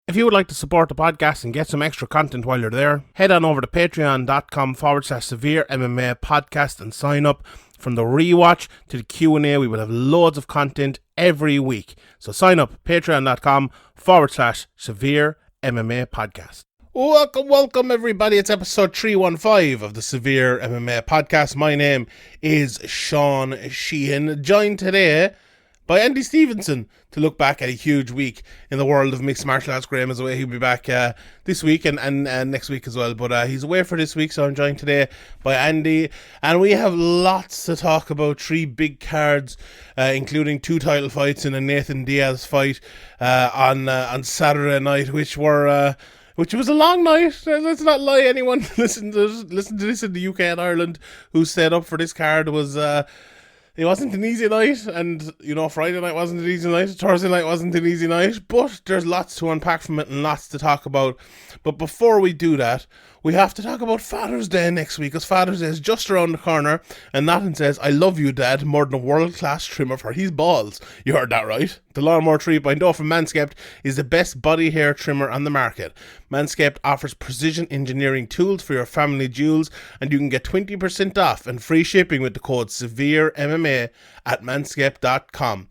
If you would like to support the podcast and get some extra content while you're there, head on over to patreon.com/Severe MMA podcast and sign up. From the rewatch to the Q&A, we will have loads of content every week. So sign up, patreon.com/Severe MMA podcast. Welcome everybody. It's episode 315 of the Severe MMA podcast. My name is Sean Sheehan, joined today by Andy Stevenson to look back at a huge week in the world of mixed martial arts. Graham is away. He'll be back this week and next week as well. But he's away for this week, so I'm joined today by Andy. And we have lots to talk about. 3 big cards, including 2 title fights and a Nathan Diaz fight on Saturday night, which was a long night. Let's not lie. Anyone listen to this in the UK and Ireland who stayed up for this card was... It wasn't an easy night, and, Friday night wasn't an easy night, Thursday night wasn't an easy night, but there's lots to unpack from it and lots to talk about. But before we do that, we have to talk about Father's Day next week, because Father's Day is just around the corner, and Nathan says, "I love you, Dad," more than a world-class trimmer for his balls. You heard that right. The Lawnmower 3.0 from Manscaped is the best body hair trimmer on the market. Manscaped offers precision engineering tools for your family jewels, and you can get 20% off and free shipping with the code SEVEREMMA at manscaped.com.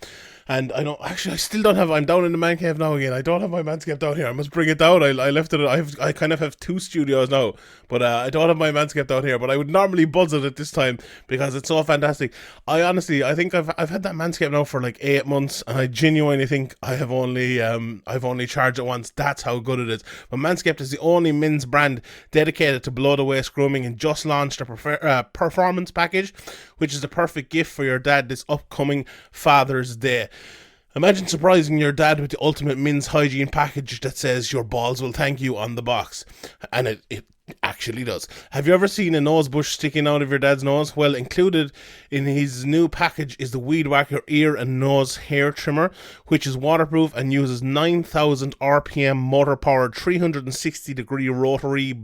And I still don't have, I'm down in the man cave now again. I don't have my Manscaped down here. I must bring it down. I left it, I kind of have 2 studios now, but I don't have my Manscaped down here. But I would normally buzz it at this time because it's so fantastic. I think I've had that Manscaped now for like 8 months, and I genuinely think I've only charged it once. That's how good it is. But Manscaped is the only men's brand dedicated to below the waist grooming, and just launched a performance package, which is the perfect gift for your dad this upcoming Father's Day. Imagine surprising your dad with the ultimate men's hygiene package that says "your balls will thank you" on the box. And it actually does. Have you ever seen a nose bush sticking out of your dad's nose? Well, included in his new package is the Weed Whacker ear and nose hair trimmer, which is waterproof and uses 9,000 RPM motor-powered 360-degree rotary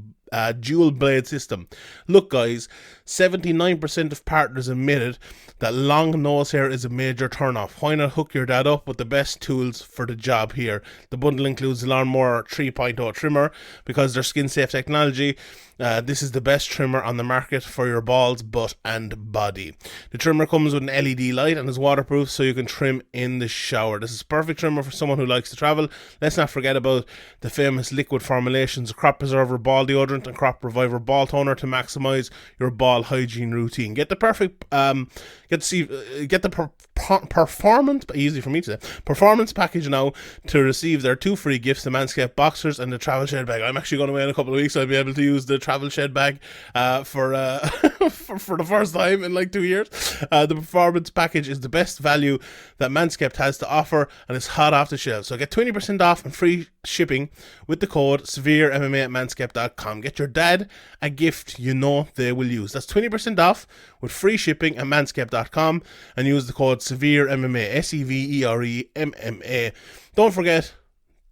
dual blade system. Look guys, 79% of partners admitted that long nose hair is a major turn-off. Why not hook your dad up with the best tools for the job here? The bundle includes the Lawnmower 3.0 trimmer because their skin-safe technology. This is the best trimmer on the market for your balls, butt and body. The trimmer comes with an LED light and is waterproof, so you can trim in the shower. This is a perfect trimmer for someone who likes to travel. Let's not forget about the famous liquid formulations, Crop Preserver Ball Deodorant and Crop Reviver Ball Toner to maximize your ball hygiene routine. Get the perfect performance, easy for me to say, performance package now to receive their 2 free gifts: the Manscaped Boxers and the Travel Shed Bag. I'm actually going away in a couple of weeks, so I'll be able to use the Travel Shed Bag for the first time in like 2 years. The performance package is the best value that Manscaped has to offer, and it's hot off the shelf. So get 20% off and free shipping with the code SEVEREMMA at manscaped.com. Get your dad a gift they will use. That's 20% off with free shipping at manscaped.com, and use the code SEVEREMMA, SEVEREMMA. Don't forget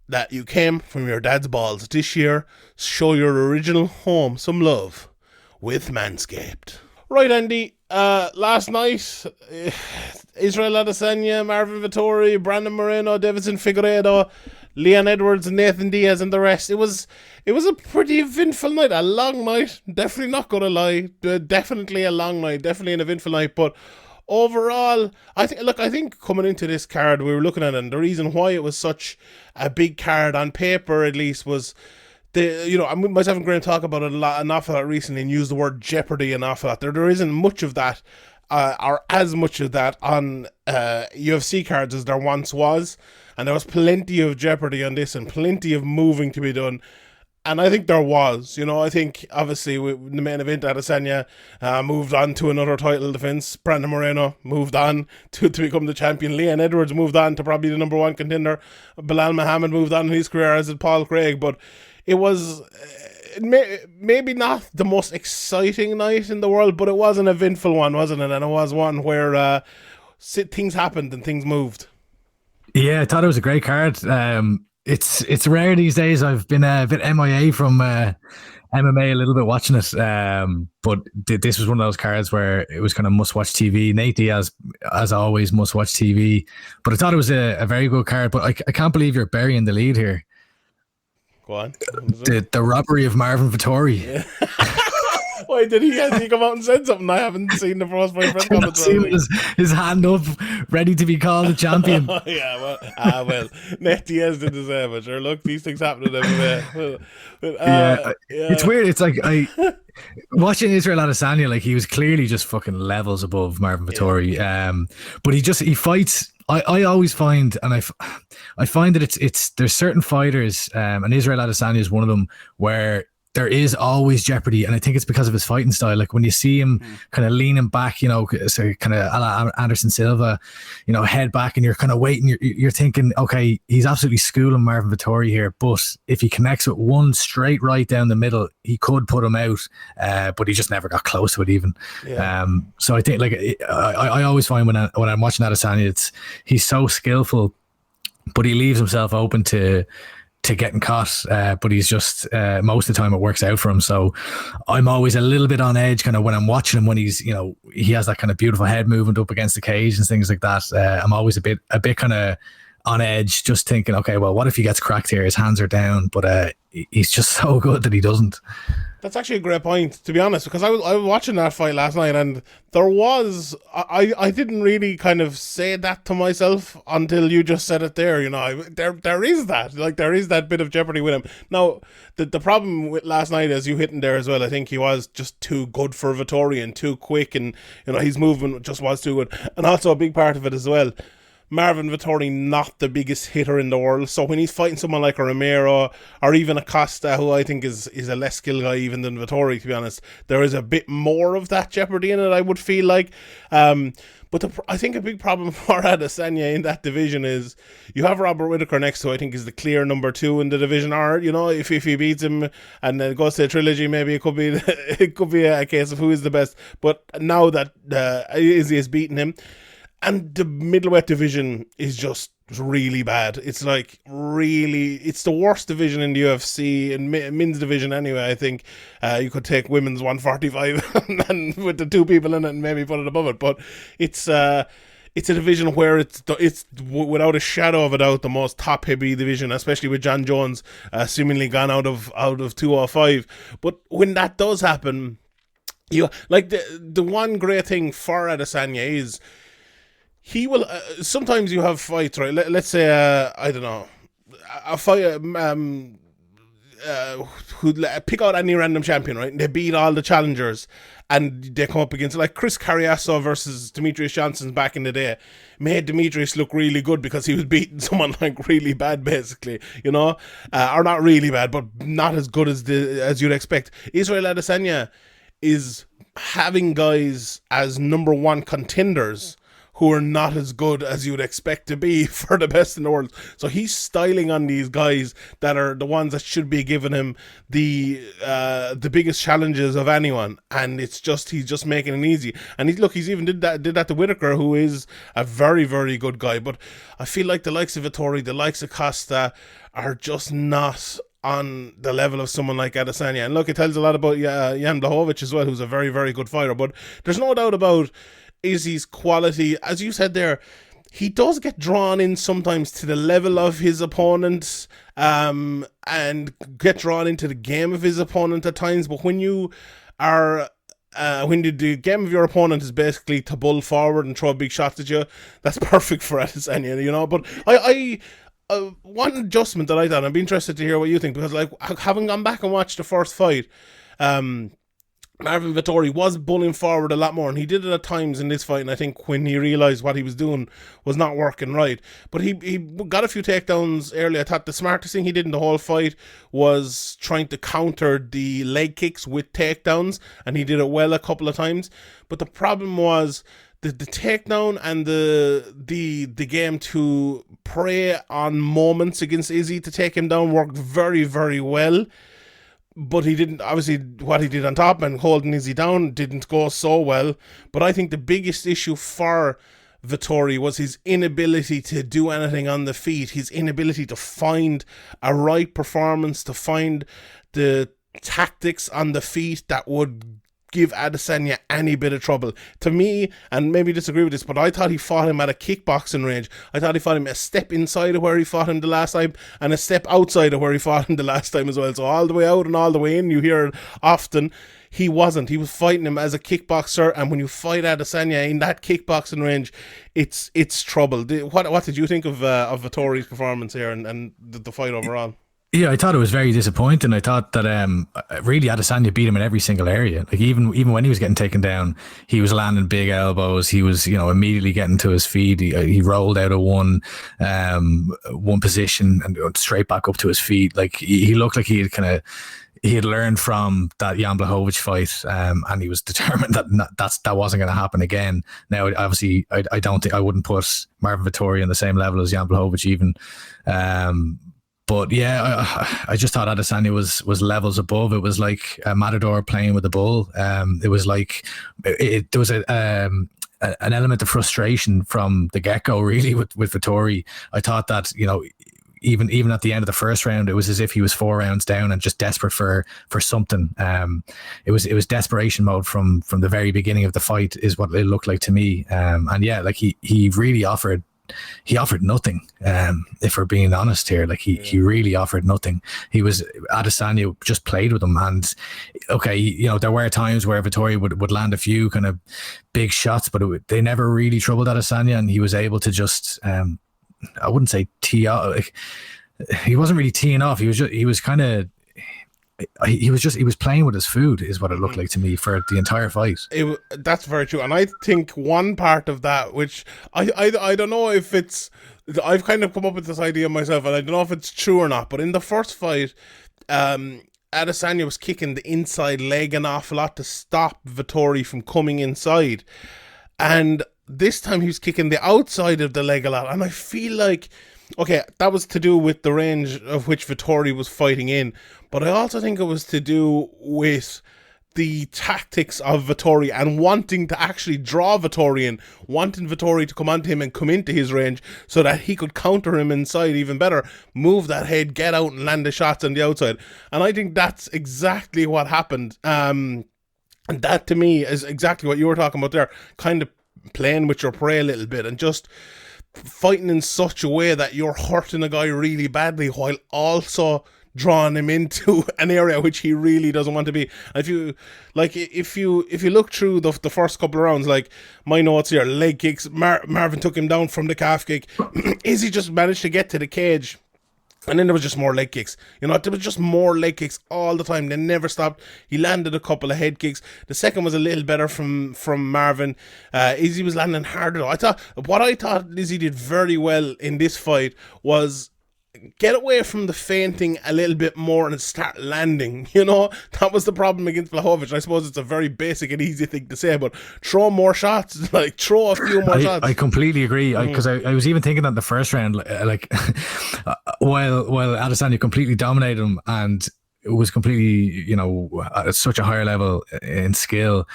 that you came from your dad's balls. This year, show your original home some love with Manscaped. Right, Andy, last night, Israel Adesanya, Marvin Vettori, Brandon Moreno, Davidson Figueiredo, Leon Edwards, Nathan Diaz, and the rest. It was a pretty eventful night, a long night. Definitely not gonna lie, definitely a long night, definitely an eventful night. But overall, I think coming into this card, we were looking at it, and the reason why it was such a big card on paper, at least, was myself and Graham talk about it an awful lot recently and use the word jeopardy an awful lot. There isn't much of that, or as much of that on UFC cards as there once was, and there was plenty of jeopardy on this and plenty of moving to be done. And I think there was, I think obviously the main event, Adesanya moved on to another title defense. Brandon Moreno moved on to become the champion. Leon Edwards moved on to probably the number 1 contender. Bilal Muhammad moved on in his career, as did Paul Craig. But it was maybe not the most exciting night in the world, but it was an eventful one, wasn't it? And it was one where things happened and things moved. Yeah, I thought it was a great card. It's rare these days. I've been a bit MIA from MMA a little bit watching it, but this was one of those cards where it was kind of must-watch TV. Nate Diaz, as always, must-watch TV. But I thought it was a very good card, but I can't believe you're burying the lead here. Go on. What is it? The robbery of Marvin Vittori. Yeah. Why has he come out and said something? I haven't seen the first fight press conference. See his hand up, ready to be called a champion. Yeah, well, Nate Diaz did the same. But sure, look, these things happen in MMA. Yeah, it's weird. It's like watching Israel Adesanya, like he was clearly just fucking levels above Marvin Vittori. But he fights. I always find, and I find that it's there's certain fighters, and Israel Adesanya is one of them, where there is always jeopardy, and I think it's because of his fighting style. Like when you see him kind of leaning back, so kind of a la Anderson Silva, head back, and you're kind of waiting. You're thinking, okay, he's absolutely schooling Marvin Vittori here, but if he connects with one straight right down the middle, he could put him out, but he just never got close to it even. Yeah. So I think, like, I always find when I'm watching Adesanya, he's so skillful, but he leaves himself open to getting caught, but he's just most of the time it works out for him. So I'm always a little bit on edge kind of when I'm watching him, when he's he has that kind of beautiful head movement up against the cage and things like that. I'm always a bit kind of on edge, just thinking, okay, well, what if he gets cracked here? His hands are down, but he's just so good that he doesn't. That's actually a great point, to be honest, because I was watching that fight last night, and there was I didn't really kind of say that to myself until you just said it there. There is that, like, there is that bit of jeopardy with him. Now, the problem with last night, as you hit in there as well, I think he was just too good for Vittori and too quick, and his movement just was too good, and also a big part of it as well, Marvin Vittori not the biggest hitter in the world, so when he's fighting someone like a Romero or even a Costa, who I think is a less skilled guy even than Vittori, to be honest, there is a bit more of that jeopardy in it, I would feel like. But I think a big problem for Adesanya in that division is you have Robert Whittaker next, who I think is the clear number 2 in the division. Or if he beats him and then goes to a trilogy, maybe it could be a case of who is the best. But now that Izzy has beaten him, and the middleweight division is just really bad. It's like it's the worst division in the UFC, and men's division anyway. I think you could take women's 145 and with the 2 people in it and maybe put it above it. But it's a division where it's without a shadow of a doubt the most top heavy division, especially with John Jones seemingly gone out of 205. But when that does happen, the one great thing for Adesanya is, he will. Sometimes you have fights, right? Let's say, I don't know, a fight. Who pick out any random champion, right? And they beat all the challengers, and they come up against, like, Chris Carriasso versus Demetrius Johnson back in the day. Made Demetrius look really good because he was beating someone like really bad, basically, or not really bad, but not as good as you'd expect. Israel Adesanya is having guys as number 1 contenders who are not as good as you'd expect to be for the best in the world. So he's styling on these guys that are the ones that should be giving him the biggest challenges of anyone, and he's just making it easy. And he's even did that to Whittaker, who is a very, very good guy. But I feel like the likes of Vittori, the likes of Costa, are just not on the level of someone like Adesanya. And look, it tells a lot about Jan Blachowicz as well, who's a very, very good fighter. But there's no doubt about Izzy's quality. As you said there, he does get drawn in sometimes to the level of his opponent, and get drawn into the game of his opponent at times. But when you are when the game of your opponent is basically to bull forward and throw big shots at you, that's perfect for Adesanya, But I one adjustment that I thought, I'd be interested to hear what you think, because, like, having gone back and watched the first fight, Marvin Vittori was bulling forward a lot more, and he did it at times in this fight, and I think when he realised what he was doing was not working right. But he got a few takedowns early. I thought the smartest thing he did in the whole fight was trying to counter the leg kicks with takedowns, and he did it well a couple of times. But the problem was the takedown and the game to prey on moments against Izzy to take him down worked very, very well. But he didn't, obviously, what he did on top and holding Izzy down didn't go so well. But I think the biggest issue for Vittori was his inability to do anything on the feet, his inability to find a right performance, to find the tactics on the feet that would give Adesanya any bit of trouble. To me, and maybe disagree with this, but I thought he fought him at a kickboxing range. I thought he fought him a step inside of where he fought him the last time and a step outside of where he fought him the last time as well. So all the way out and all the way in, you hear it often. He wasn't. He was fighting him as a kickboxer, and when you fight Adesanya in that kickboxing range, it's trouble. What did you think of Vettori's performance here and the fight overall? Yeah, I thought it was very disappointing. I thought that really Adesanya beat him in every single area. Like even when he was getting taken down, he was landing big elbows. He was, immediately getting to his feet. He rolled out of one position and straight back up to his feet. Like he looked like he had learned from that Jan Blachowicz fight, and he was determined that wasn't going to happen again. Now, obviously, I don't think I wouldn't put Marvin Vettori on the same level as Jan Blachowicz even. But yeah, I just thought Adesanya was levels above. It was like a matador playing with a bull. It was like there was an element of frustration from the get-go, really, with Vettori. I thought that, even at the end of the first round, it was as if he was 4 rounds down and just desperate for something. It was desperation mode from the very beginning of the fight, is what it looked like to me. And yeah, like he really offered nothing. If we're being honest here, like he really offered nothing. Adesanya just played with him, and okay, there were times where Vettori would land a few kind of big shots, but they never really troubled Adesanya, and he was able to just I wouldn't say tee off. Like, he wasn't really teeing off. He was playing with his food, is what it looked like to me for the entire fight. That's very true, and I think one part of that, which I don't know if it's, I've kind of come up with this idea myself, and I don't know if it's true or not. But in the first fight, Adesanya was kicking the inside leg an awful lot to stop Vettori from coming inside, and this time he was kicking the outside of the leg a lot, and I feel like, okay, that was to do with the range of which Vettori was fighting in, but I also think it was to do with the tactics of Vettori and wanting to actually draw Vettori in, wanting Vettori to come onto him and come into his range so that he could counter him inside even better, move that head, get out and land the shots on the outside. And I think that's exactly what happened. And that to me is exactly what you were talking about there, kind of playing with your prey a little bit and just fighting in such a way that you're hurting a guy really badly while also drawing him into an area which he really doesn't want to be. If you look through the first couple of rounds, like my notes here, leg kicks, Marvin took him down from the calf kick. Izzy just managed to get to the cage, and then there was just more leg kicks. There was just more leg kicks all the time. They never stopped. He landed a couple of head kicks. The second was a little better from Marvin. Izzy was landing harder. What I thought Izzy did very well in this fight was get away from the feinting a little bit more and start landing. That was the problem against Blachowicz. I suppose it's a very basic and easy thing to say, but throw more shots, like throw a few more shots. I completely agree, because I was even thinking that in the first round, like while Adesanya completely dominated him and it was completely, at such a higher level in skill,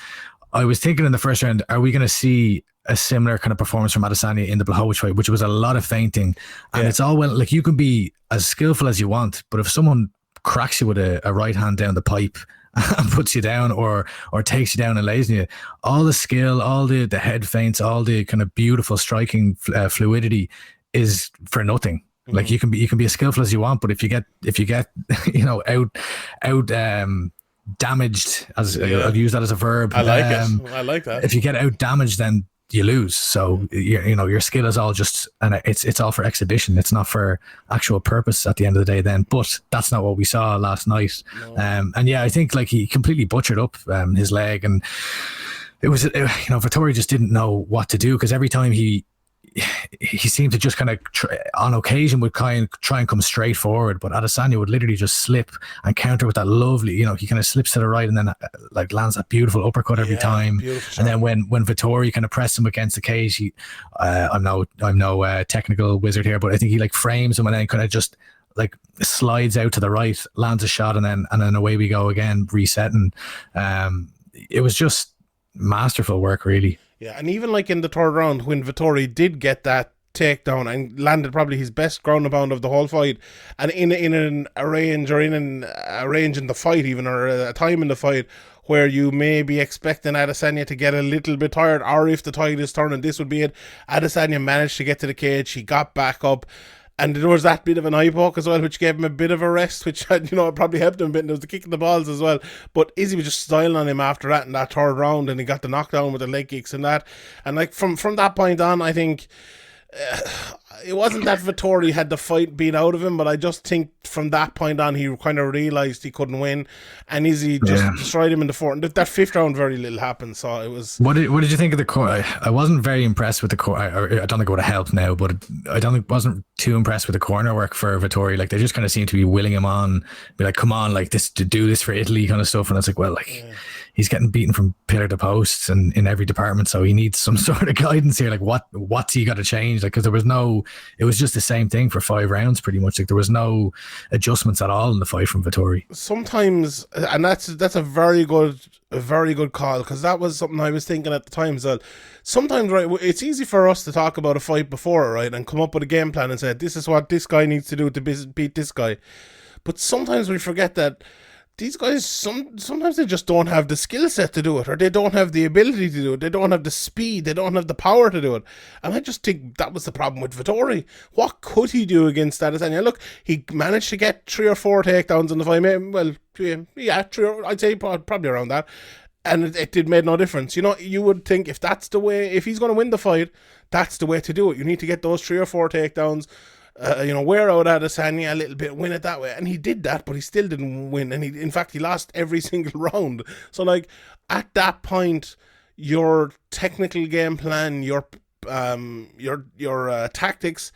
I was thinking in the first round, are we going to see a similar kind of performance from Adesanya in the Blachowicz fight, which was a lot of feinting, and it's all well, like you can be as skillful as you want, but if someone cracks you with a right hand down the pipe and puts you down or takes you down and lays you, all the skill, all the head feints, all the kind of beautiful striking fluidity is for nothing. Like you can be as skillful as you want, but if you get out damaged, as I'll use that as a verb. I like it. I like that. If you get out damaged, then you lose. So your skill is all just, and it's all for exhibition. It's not for actual purpose at the end of the day then. But that's not what we saw last night. No. And yeah, I think like he completely butchered up his leg, and it was Vettori just didn't know what to do, because every time he seemed to just kind of on occasion would try and come straight forward, but Adesanya would literally just slip and counter with that lovely, he kind of slips to the right and then like lands that beautiful uppercut every time. And then when Vettori kind of pressed him against the cage, I'm no technical wizard here, but I think he like frames him and then kind of just like slides out to the right, lands a shot, and then away we go again, resetting. It was just masterful work, really. Yeah, and even like in the third round, when Vettori did get that takedown and landed probably his best ground and pound of the whole fight, and in a range in the fight even, or a time in the fight where you may be expecting Adesanya to get a little bit tired, or if the tide is turning, this would be it. Adesanya managed to get to the cage, he got back up, and there was that bit of an eye poke as well, which gave him a bit of a rest, which, probably helped him a bit. And there was the kick in the balls as well. But Izzy was just styling on him after that in that third round, and he got the knockdown with the leg kicks and that. And like from that point on, I think it wasn't that Vettori had the fight beat out of him, but I just think from that point on he kind of realised he couldn't win, and Izzy just destroyed him in the fourth. And that fifth round, very little happened, so it was... What did you think of the core? I wasn't very impressed with the core. I don't think it would have helped now, but I wasn't too impressed with the corner work for Vettori. Like, they just kind of seemed to be willing him on, be like, come on, like this, to do this for Italy kind of stuff. And it's like, well, like... Yeah. He's getting beaten from pillar to post and in every department, so he needs some sort of guidance here. Like, what's he got to change? Like, because it was just the same thing for 5 rounds pretty much. Like, there was no adjustments at all in the fight from Vettori. Sometimes, and that's a very good call, because that was something I was thinking at the time as well. Sometimes, right, it's easy for us to talk about a fight before, right, and come up with a game plan and say, this is what this guy needs to do to beat this guy. But sometimes we forget that these guys, sometimes they just don't have the skill set to do it, or they don't have the ability to do it. They don't have the speed. They don't have the power to do it. And I just think that was the problem with Vettori. What could he do against Adesanya? Look, he managed to get 3 or 4 takedowns in the fight. Well, yeah, 3, I'd say probably around that. And it made no difference. You would think if that's the way, if he's going to win the fight, that's the way to do it. You need to get those 3 or 4 takedowns. Wear out Adesanya a little bit, win it that way. And he did that, but he still didn't win. And in fact, he lost every single round. So, like, at that point, your technical game plan, your tactics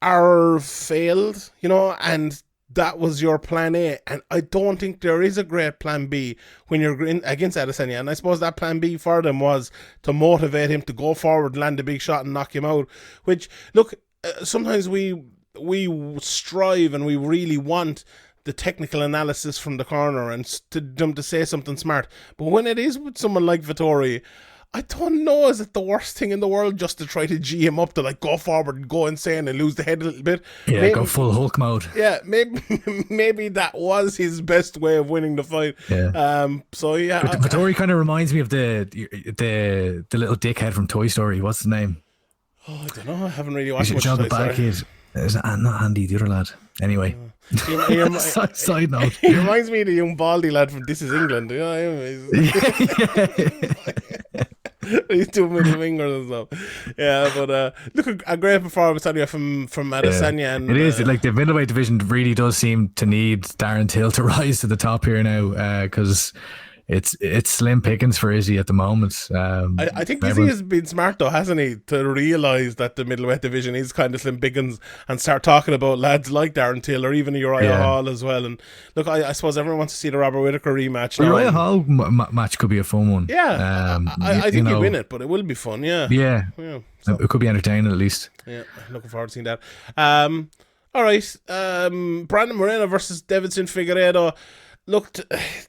are failed, and that was your plan A. And I don't think there is a great plan B when you're against Adesanya. And I suppose that plan B for them was to motivate him to go forward, land a big shot and knock him out, which, look, sometimes we strive and we really want the technical analysis from the corner and to them to say something smart. But when it is with someone like Vettori, I don't know, is it the worst thing in the world just to try to G him up to like go forward and go insane and lose the head a little bit? Yeah, maybe, go full Hulk mode. Yeah, maybe that was his best way of winning the fight. Yeah. So yeah, Vettori kind of reminds me of the little dickhead from Toy Story. What's his name? Oh, I don't know. I haven't really watched much. The bad kid. It's not Andy, the other lad. Anyway. Side note. He reminds me of the young baldy lad from This Is England. He's 2 middle fingers and stuff. Yeah, but look, a great performance anyway from Adesanya. Yeah, and it is like the middleweight division really does seem to need Darren Till to rise to the top here now, because it's slim pickings for Izzy at the moment. I think Izzy has been smart though, hasn't he, to realise that the middleweight division is kind of slim pickings and start talking about lads like Darren Till or even Uriah Hall as well. And look, I suppose everyone wants to see the Robert Whittaker rematch. Uriah Hall match could be a fun one. Yeah, I think he'll win it, but it will be fun. Yeah. So it could be entertaining at least. Yeah, looking forward to seeing that. All right, Brandon Moreno versus Davidson Figueiredo. Look,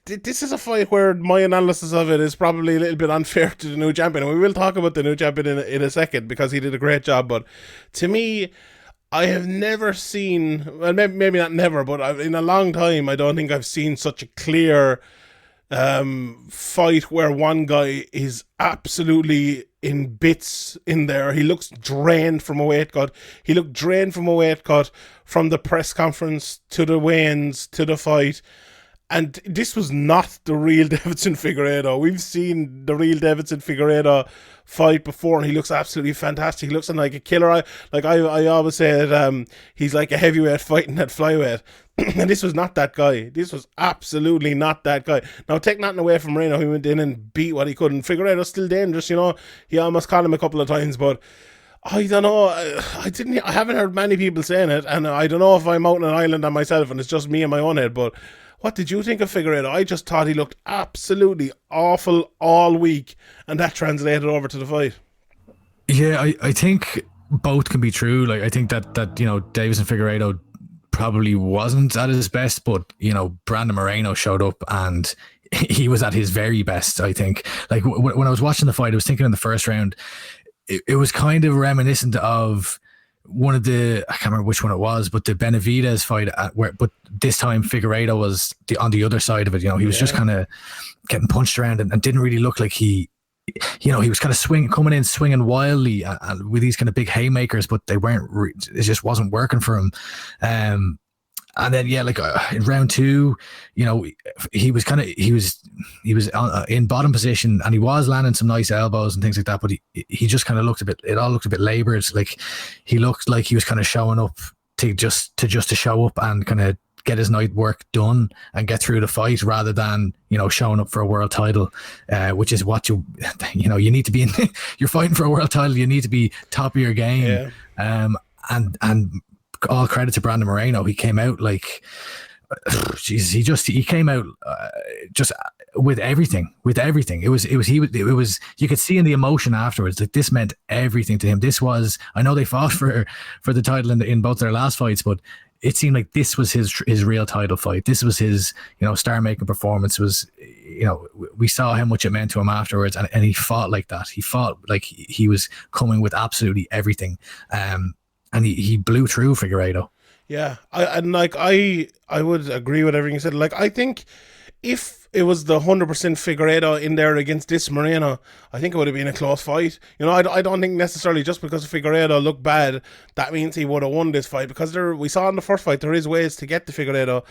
this is a fight where my analysis of it is probably a little bit unfair to the new champion. And we will talk about the new champion in a second because he did a great job. But to me, I have never seen, well, maybe not never, but in a long time, I don't think I've seen such a clear fight where one guy is absolutely in bits in there. He looks drained from a weight cut. He looked drained from a weight cut from the press conference to the weigh-ins to the fight. And this was not the real Davidson Figueiredo. We've seen the real Davidson Figueiredo fight before, and he looks absolutely fantastic. He looks like a killer. I always say that he's like a heavyweight fighting at flyweight. And this was not that guy. This was absolutely not that guy. Now, take nothing away from Moreno. He went in and beat what he could. And Figueiredo's still dangerous, He almost caught him a couple of times, but I don't know. I haven't heard many people saying it, and I don't know if I'm out on an island on myself and it's just me in my own head, but what did you think of Figueiredo? I just thought he looked absolutely awful all week, and that translated over to the fight. Yeah, I think both can be true. Like, I think that Davison Figueiredo probably wasn't at his best, but Brandon Moreno showed up and he was at his very best. I think. Like when I was watching the fight, I was thinking in the first round, it was kind of reminiscent of one of the, I can't remember which one it was, but the Benavidez fight, but this time Figueiredo was on the other side of it. He was just kind of getting punched around and didn't really look like he was kind of coming in swinging wildly with these kind of big haymakers, but they weren't. It just wasn't working for him. And then in round 2, he was in bottom position and he was landing some nice elbows and things like that, but he just kind of looked a bit. It all looked a bit laboured. Like he looked like he was kind of showing up to show up and kind of get his night work done and get through the fight, rather than showing up for a world title, which is what you need to be in. You're fighting for a world title. You need to be top of your game. And all credit to Brandon Moreno. He came out like, he came out just with everything. It was you could see in the emotion afterwards that this meant everything to him. I know they fought for the title in both their last fights, but it seemed like this was his real title fight. This was his, star-making performance. We saw how much it meant to him afterwards, and he fought like that. He fought like he was coming with absolutely everything. And he blew through Figueiredo. Yeah, I would agree with everything you said. Like, I think if it was the 100% Figueiredo in there against this Moreno, I think it would have been a close fight. I don't think necessarily just because Figueiredo looked bad, that means he would have won this fight, because we saw in the first fight, there is ways to get to Figueiredo.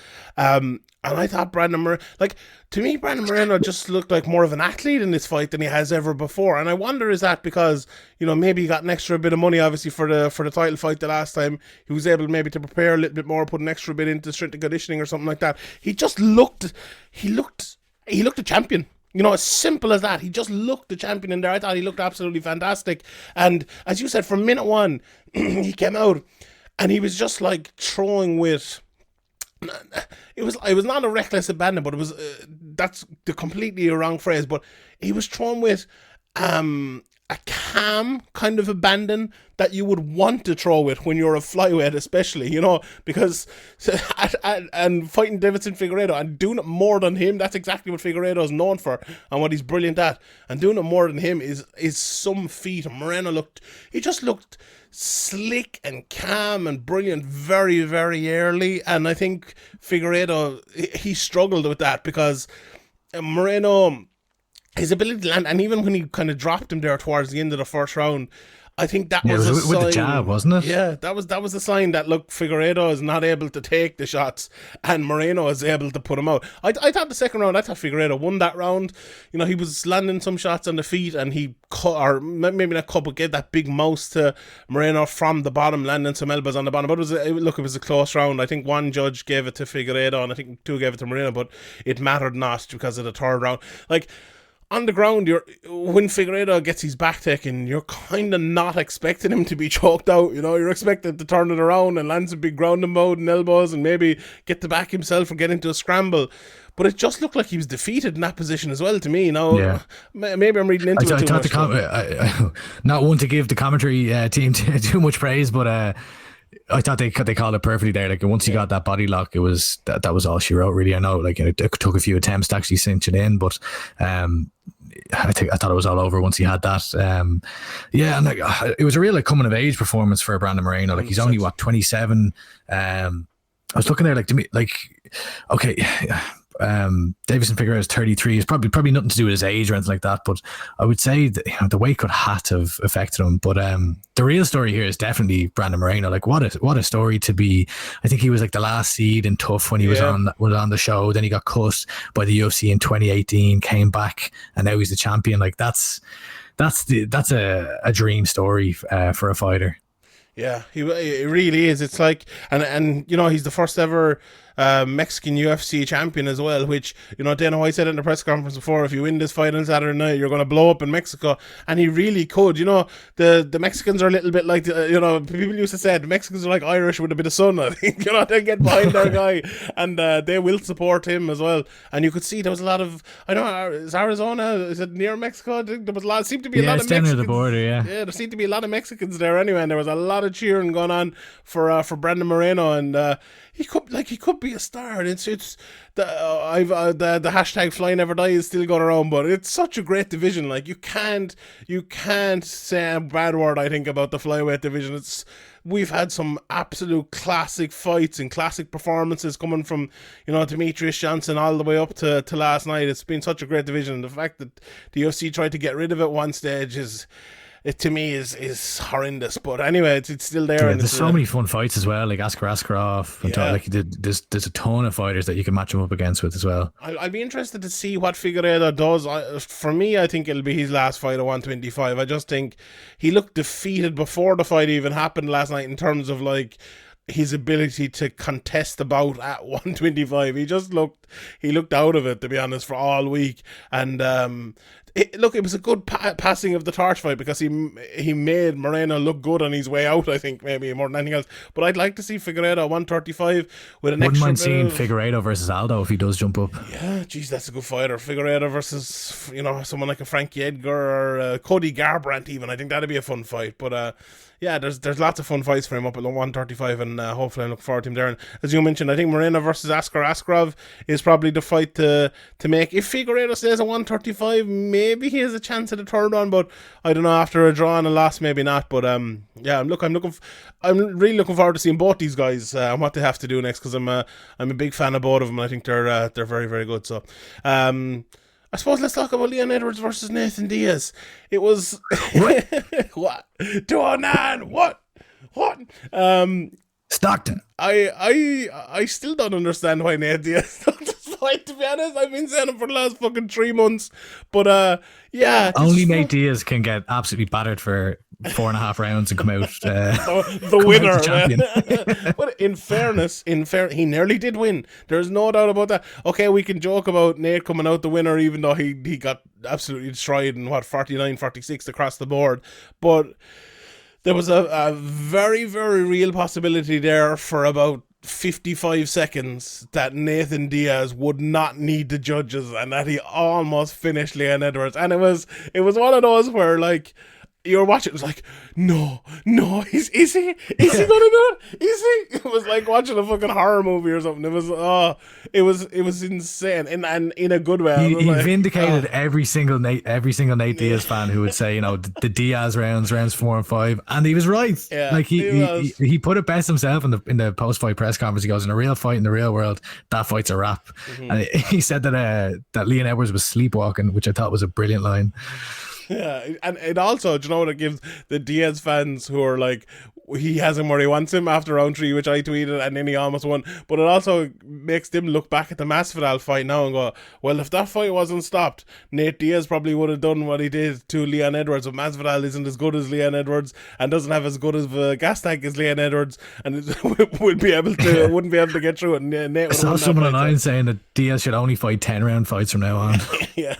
And I thought Brandon Moreno just looked like more of an athlete in this fight than he has ever before. And I wonder, is that because, maybe he got an extra bit of money, obviously, for the title fight the last time. He was able maybe to prepare a little bit more, put an extra bit into strength and conditioning or something like that. He looked a champion. As simple as that. He just looked the champion in there. I thought he looked absolutely fantastic. And as you said, from minute 1, he came out and he was just like throwing with... It was not a reckless abandon, but it was that's the completely wrong phrase. But he was thrown with a calm kind of abandon that you would want to throw with when you're a flyweight, especially, because and fighting Davidson Figueiredo and doing it more than him, that's exactly what Figueiredo is known for and what he's brilliant at. And doing it more than him is some feat. Moreno looked slick and calm and brilliant very, very early, and I think Figueiredo, he struggled with that, because Moreno, his ability to land, and even when he kind of dropped him there towards the end of the first round, I think that was a sign. With the jab, wasn't it? Yeah, that was a sign that, look, Figueiredo is not able to take the shots and Moreno is able to put him out. I thought the second round, Figueiredo won that round. He was landing some shots on the feet and he cut, or maybe not cut, but gave that big mouse to Moreno from the bottom, landing some elbows on the bottom. But it was a close round. I think one judge gave it to Figueiredo and I think 2 gave it to Moreno, but it mattered not because of the third round. Like, on the ground, when Figueiredo gets his back taken, you're kind of not expecting him to be choked out. You're expected to turn it around and land some big ground and mode and elbows and maybe get the back himself or get into a scramble. But it just looked like he was defeated in that position as well to me. Maybe I'm reading into it too much. Not one to give the commentary team too much praise, but I thought they called it perfectly there. Like, once he got that body lock, it was that was all she wrote, really. I know, like, it took a few attempts to actually cinch it in, but I thought it was all over once he had that. And like, it was a real coming of age performance for Brandon Moreno. Like, he's only 27. I was looking there, like, to me, like, okay. Davison Figueiredo is 33. It's probably nothing to do with his age or anything like that, but I would say that, the weight cut had to have affected him. But the real story here is definitely Brandon Moreno. Like, what a story to be. I think he was like the last seed in Tough when he was on the show. Then he got cut by the UFC in 2018, came back, and now he's the champion. Like, that's a dream story for a fighter. Yeah, it really is. It's like, and he's the first ever Mexican UFC champion as well, which, Dana White said in the press conference before, if you win this fight on Saturday night, you're going to blow up in Mexico. And he really could. The Mexicans are a little bit like, people used to say the Mexicans are like Irish with a bit of sun, I think. They get behind their guy and they will support him as well. And you could see there was a lot of, I don't know, is Arizona, is it near Mexico? I think there was seemed to be a lot of Mexicans. Near the border, yeah. Yeah, there seemed to be a lot of Mexicans there anyway, and there was a lot of cheering going on for Brandon Moreno, and he could be a star. It's the hashtag Fly Never Die is still going around, but it's such a great division. Like you can't say a bad word, I think, about the flyweight division. We've had some absolute classic fights and classic performances coming from, Demetrius Johnson all the way up to last night. It's been such a great division. And the fact that the UFC tried to get rid of it one stage to me is horrendous. But anyway, it's still there. Yeah, and there's so many fun fights as well, like Askarov. There's a ton of fighters that you can match him up against with as well. I'll be interested to see what Figueiredo does. For me, I think it'll be his last fight at 125. I just think he looked defeated before the fight even happened last night in terms of like his ability to contest the bout at 125. He looked out of it, to be honest, for all week. And it was a good passing of the torch fight because he made Moreno look good on his way out, I think, maybe more than anything else. But I'd like to see Figueiredo 135 with an extra. Wouldn't mind seeing Figueiredo versus Aldo if he does jump up. Yeah, geez, that's a good fighter. Figueiredo versus someone like a Frankie Edgar or Cody Garbrandt even. I think that'd be a fun fight. But yeah, there's lots of fun fights for him up at 135, and hopefully I look forward to him there. And as you mentioned, I think Moreno versus Askarov is probably the fight to make. If Figueiredo stays at 135, maybe he has a chance at a third one, but I don't know, after a draw and a loss, maybe not. But yeah, I'm really looking forward to seeing both these guys and what they have to do next, because I'm a big fan of both of them. I think they're very, very good. So I suppose let's talk about Leon Edwards versus Nathan Diaz. It was what? 209. What? Stockton. I still don't understand why Nate Diaz took this fight, to be honest. I've been saying it for the last fucking 3 months. But yeah. Only Nate Diaz can get absolutely battered for 4.5 rounds and come out the winner. Champion. But in fairness, he nearly did win. There's no doubt about that. Okay, we can joke about Nate coming out the winner, even though he got absolutely destroyed in 49-46 across the board. But there was a very, very real possibility there for about 55 seconds that Nathan Diaz would not need the judges and that he almost finished Leon Edwards. And it was one of those where, like, you were watching, it was like, no, is he gonna do it? Is he? It was like watching a fucking horror movie or something. It was insane, and in a good way. He vindicated every single Nate Diaz fan who would say, the Diaz rounds 4 and 5, and he was right. Yeah, like he put it best himself in the post fight press conference. He goes, in a real fight in the real world, that fight's a wrap. Mm-hmm. And he said that Leon Edwards was sleepwalking, which I thought was a brilliant line. Yeah, and it also, do you know what it gives the Diaz fans who are like, he has him where he wants him after round 3, which I tweeted, and then he almost won. But it also makes them look back at the Masvidal fight now and go, well, if that fight wasn't stopped, Nate Diaz probably would have done what he did to Leon Edwards. But Masvidal isn't as good as Leon Edwards and doesn't have as good of a gas tank as Leon Edwards, and wouldn't be able to get through it. And Nate I saw someone online saying that Diaz should only fight 10-round fights from now on. Yeah.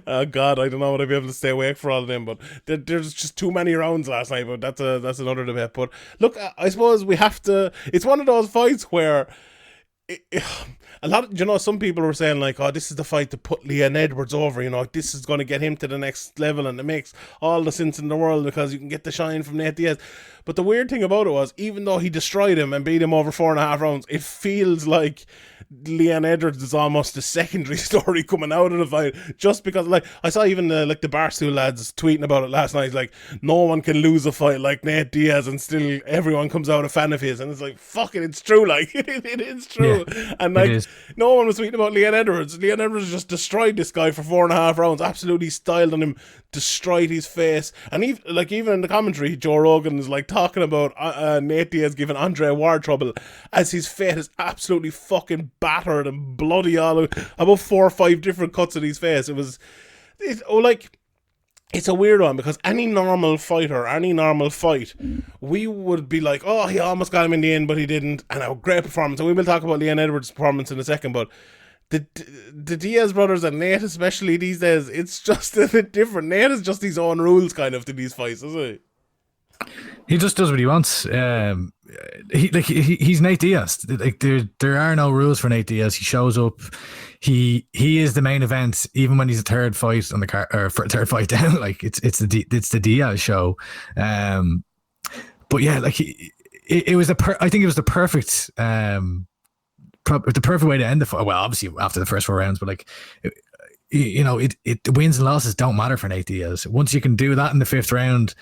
Oh God, I don't know what I'd be able to stay awake for all of them, but there's just too many rounds last night. But that's another debate. But look, I suppose we have to. It's one of those fights where a lot of, some people were saying like, oh, this is the fight to put Leon Edwards over. This is going to get him to the next level, and it makes all the sense in the world because you can get the shine from Nate Diaz. But the weird thing about it was, even though he destroyed him and beat him over 4.5 rounds, it feels like Leon Edwards is almost a secondary story coming out of the fight, just because, like, I saw even the Barstool lads tweeting about it last night, like, no one can lose a fight like Nate Diaz and still everyone comes out a fan of his, and it's like, fuck it, it's true, like, it is true. Yeah, and like, no one was tweeting about Leon Edwards. Leon Edwards just destroyed this guy for 4.5 rounds, absolutely styled on him, destroyed his face, and even in the commentary, Joe Rogan is like talking about Nate Diaz giving Andre Ward trouble as his face is absolutely fucking battered and bloody all out, about 4 or 5 different cuts in his face. It's a weird one, because any normal fighter, any normal fight, we would be like, oh, he almost got him in the end, but he didn't, and a great performance. And we will talk about Leon Edwards' performance in a second, but the Diaz brothers, and Nate especially these days, it's just a bit different. Nate is just his own rules kind of to these fights, isn't he? He just does what he wants. He's Nate Diaz. Like there are no rules for Nate Diaz. He shows up. He is the main event, even when he's a third fight on the car, or for a third fight down. Like it's the Diaz show. But yeah, like it was I think it was the perfect the perfect way to end the fight. Well, obviously after the first 4 rounds, but like, the wins and losses don't matter for Nate Diaz. Once you can do that in the 5th round,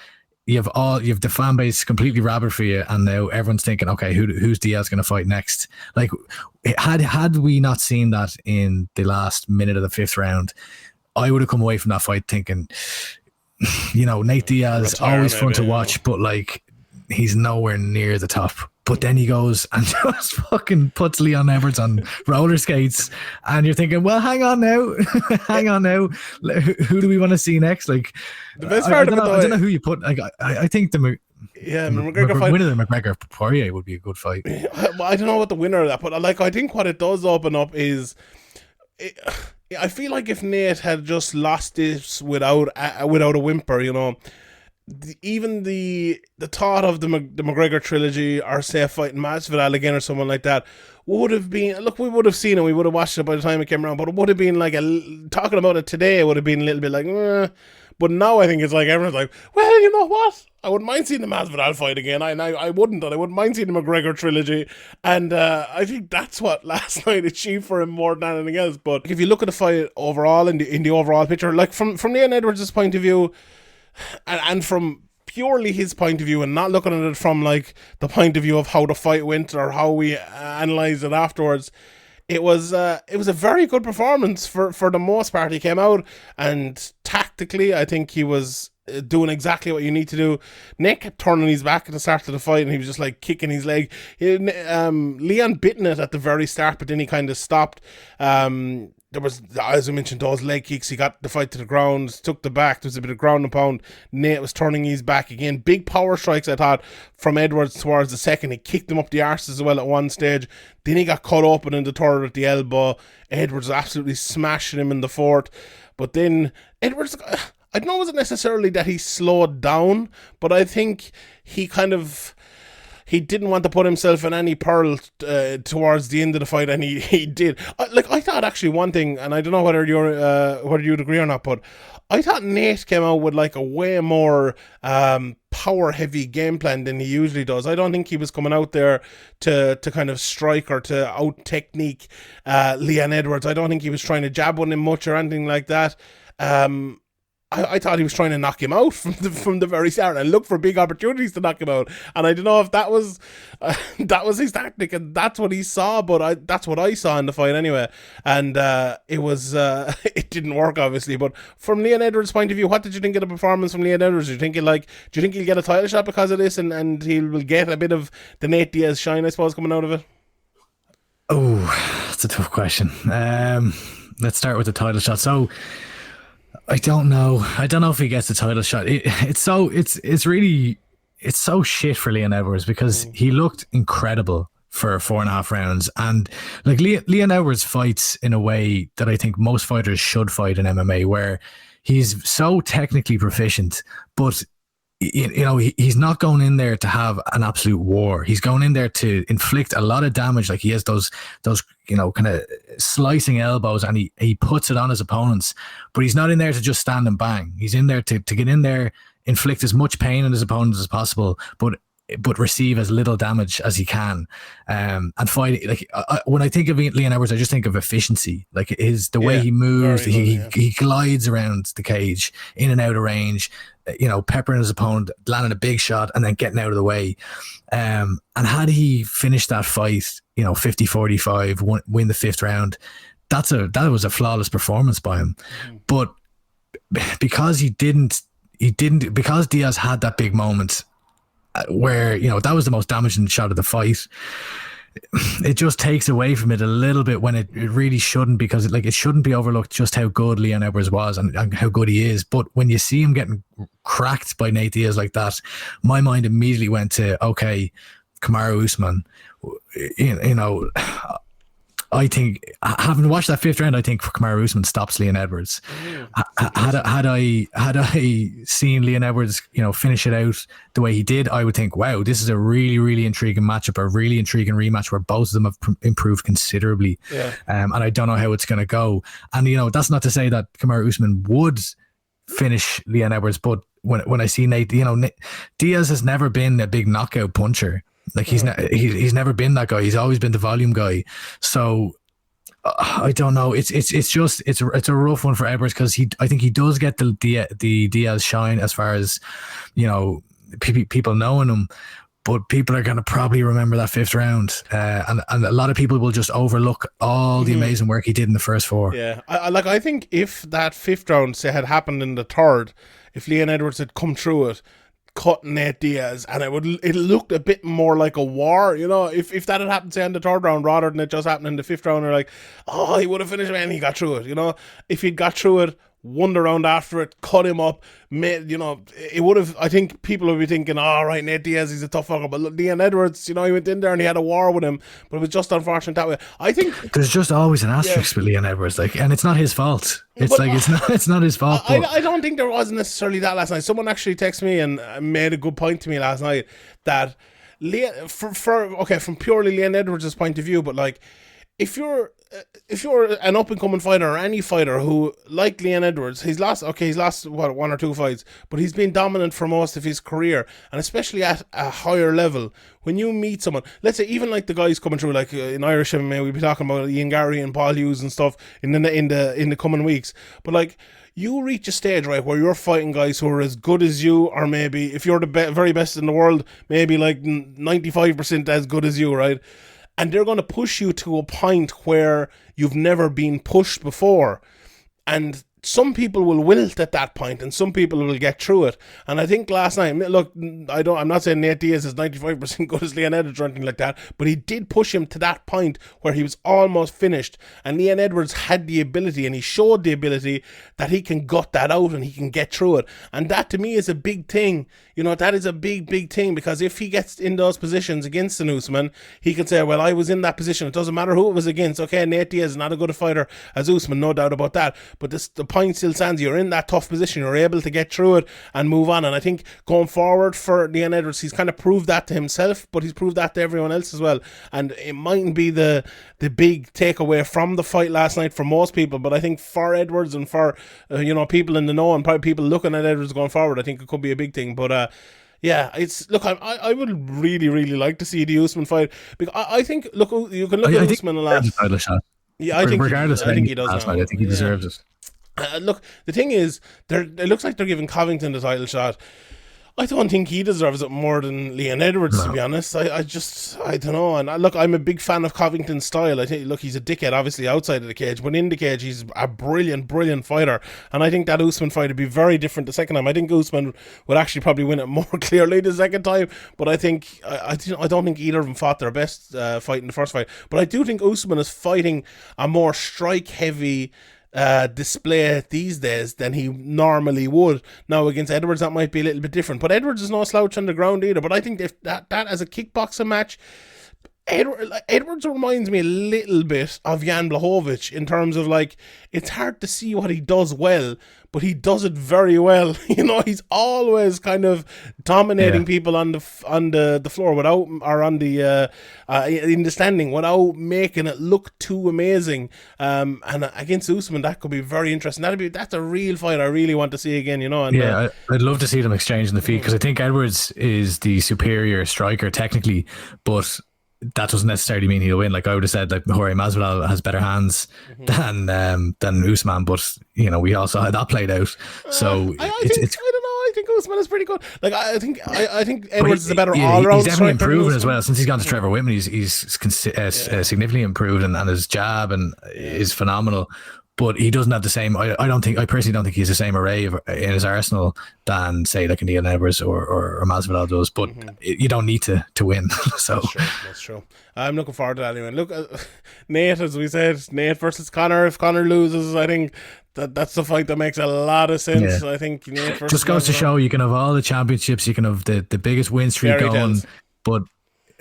you have the fan base completely rabid for you, and now everyone's thinking, okay, who's Diaz going to fight next? Like, had we not seen that in the last minute of the 5th round, I would have come away from that fight thinking, Nate Diaz always fun to watch, but like, he's nowhere near the top. But then he goes and just fucking puts Leon Edwards on roller skates, and you're thinking, well, hang on now. Who do we want to see next? Like, the best part of it, though, I don't know who you put. Like, I think the McGregor fight, winner of the McGregor Poirier would be a good fight. Well, I don't know what the winner of that, but like, I think what it does open up is, I feel like if Nate had just lost this without a whimper, even the thought of the McGregor trilogy, or say fighting Masvidal again or someone like that, would have been, look, we would have seen it, we would have watched it by the time it came around, but it would have been like talking about it today, it would have been a little bit like, but now I think it's like everyone's like, well, you know what? I wouldn't mind seeing the Masvidal fight again. I wouldn't mind seeing the McGregor trilogy, and I think that's what last night achieved for him more than anything else. But if you look at the fight overall, in the overall picture, like from Leon Edwards' point of view, and from purely his point of view, and not looking at it from like the point of view of how the fight went or how we analysed it afterwards, it was a very good performance for the most part. He came out, and tactically I think he was doing exactly what you need to do. Nick kept turning his back at the start of the fight, and he was just like kicking his leg. Leon bitten it at the very start, but then he kind of stopped. There was, as we mentioned, those leg kicks. He got the fight to the ground, took the back. There was a bit of ground and pound. Nate was turning his back again. Big power strikes, I thought, from Edwards towards the second. He kicked him up the arse as well at one stage. Then he got cut open in the third at the elbow. Edwards absolutely smashing him in the fourth. But then Edwards, I don't know, was it necessarily that he slowed down, but I think he he didn't want to put himself in any peril towards the end of the fight, and he did. I thought actually one thing, and I don't know whether you'd agree or not, but I thought Nate came out with like a way more power heavy game plan than he usually does. I don't think he was coming out there to kind of strike or to out technique Leon Edwards. I don't think he was trying to jab on him much or anything like that. I thought he was trying to knock him out from the very start and look for big opportunities to knock him out. And I don't know if that was his tactic and that's what he saw, but that's what I saw in the fight anyway. And it didn't work obviously. But from Leon Edwards' point of view, what did you think of the performance from Leon Edwards? Do you think he'll get a title shot because of this, and he will get a bit of the Nate Diaz shine, I suppose, coming out of it? Oh, that's a tough question. Let's start with the title shot. So I don't know if he gets the title shot. It's so shit for Leon Edwards, because he looked incredible for 4.5 rounds, and like Leon Edwards fights in a way that I think most fighters should fight in MMA, where he's so technically proficient, but he's not going in there to have an absolute war. He's going in there to inflict a lot of damage. Like, he has those kind of slicing elbows, and he puts it on his opponents, but he's not in there to just stand and bang. He's in there to get in there, inflict as much pain on his opponents as possible, but receive as little damage as he can, and fight. Like, when I think of Leon Edwards, I just think of efficiency. Like, the way he moves, he glides around the cage, in and out of range, peppering his opponent, landing a big shot, and then getting out of the way. And had he finished that fight, 50-45, win the 5th round, that was a flawless performance by him. But because because Diaz had that big moment where, that was the most damaging shot of the fight, it just takes away from it a little bit, when it really shouldn't, because it shouldn't be overlooked just how good Leon Edwards was and how good he is. But when you see him getting cracked by Nate Diaz like that, my mind immediately went to, okay, Kamaru Usman. I think, having watched that 5th round, I think Kamaru Usman stops Leon Edwards. Had I seen Leon Edwards, finish it out the way he did, I would think, wow, this is a really, really intriguing matchup, a really intriguing rematch where both of them have improved considerably. Yeah. And I don't know how it's going to go. And, that's not to say that Kamaru Usman would finish Leon Edwards, but when I see Nate, Diaz has never been a big knockout puncher. Like he's never been that guy. He's always been the volume guy. So I don't know. It's a rough one for Edwards because I think he does get the Diaz shine as far as, you know, people knowing him. But people are going to probably remember that 5th round, and a lot of people will just overlook all the amazing work he did in the first 4. Yeah, I think if that 5th round say had happened in the 3rd, if Leon Edwards had come through it, cut Nate Diaz, and it looked a bit more like a war, you know. If that had happened say in the 3rd round rather than it just happened in the 5th round, they're like, oh, he would have finished, man, he got through it, you know. If he'd got through it, won the round after it, cut him up, made, you know, it would have, I think people would be thinking, all right, Nate Diaz, he's a tough fucker, but look, Leon Edwards, you know, he went in there and he had a war with him, but it was just unfortunate that way. I think there's just always an asterisk with Leon Edwards, like, and it's not his fault. It's not his fault. I don't think there was necessarily that last night. Someone actually texted me and made a good point to me last night that from purely Leon Edwards' point of view, but like, if you're an up and coming fighter or any fighter who, like Leon Edwards, he's lost 1 or 2 fights, but he's been dominant for most of his career, and especially at a higher level. When you meet someone, let's say even like the guys coming through, like in Irish MMA, we'll be talking about Ian Gary and Paul Hughes and stuff in the coming weeks. But like, you reach a stage, right, where you're fighting guys who are as good as you, or maybe if you're the very best in the world, maybe like 95% as good as you, right? And they're going to push you to a point where you've never been pushed before. And some people will wilt at that point, and some people will get through it. And I think last night, look, I'm not saying Nate Diaz is 95% good as Leon Edwards or anything like that, but he did push him to that point where he was almost finished. And Leon Edwards had the ability, and he showed the ability that he can gut that out and he can get through it. And that to me is a big thing. You know, that is a big, big thing, because if he gets in those positions against an Usman, he can say, well, I was in that position. It doesn't matter who it was against. Okay, Nate Diaz is not as good a fighter as Usman, no doubt about that. But the point still stands. You're in that tough position. You're able to get through it and move on. And I think going forward for Leon Edwards, he's kind of proved that to himself, but he's proved that to everyone else as well. And it mightn't be the big takeaway from the fight last night for most people, but I think for Edwards and for people in the know and probably people looking at Edwards going forward, I think it could be a big thing. But yeah, I would really, really like to see the Usman fight, because I think you can look at Usman a lot. Yeah, I think he does. I think he deserves it. Look, the thing is, it looks like they're giving Covington the title shot. I don't think he deserves it more than Leon Edwards, to be honest. I don't know. And I'm a big fan of Covington's style. I think, he's a dickhead, obviously, outside of the cage, but in the cage, he's a brilliant, brilliant fighter. And I think that Usman fight would be very different the second time. I think Usman would actually probably win it more clearly the second time. But I think, I don't think either of them fought their best fight in the first fight. But I do think Usman is fighting a more strike-heavy display these days than he normally would. Now against Edwards that might be a little bit different, but Edwards is no slouch on the ground either. But I think if that as a kickboxing match, Edwards reminds me a little bit of Jan Blachowicz in terms of, like, it's hard to see what he does well, but he does it very well. He's always kind of dominating people on the floor without, or on the in the standing, without making it look too amazing. And against Usman, that could be very interesting. That's a real fight I really want to see again. I'd love to see them exchange in the feet, because I think Edwards is the superior striker technically, but that doesn't necessarily mean he'll win. Like I would have said, like Jorge Masvidal has better hands than Usman, but we also had that played out. So I don't know. I think Usman is pretty good. Like I think Edwards is a better all round. He's definitely improved as well since he's gone to Trevor Whitman. He's significantly improved, and his jab is phenomenal. But he doesn't have the same. I personally don't think he's the same array in his arsenal than, say, like Leon Edwards or Masvidal does. But you don't need to win. So that's true. I'm looking forward to that anyway. Look, Nate, as we said, Nate versus Conor. If Conor loses, I think that's the fight that makes a lot of sense. I think Nate versus just goes to show you can have all the championships, you can have the biggest win streak going, but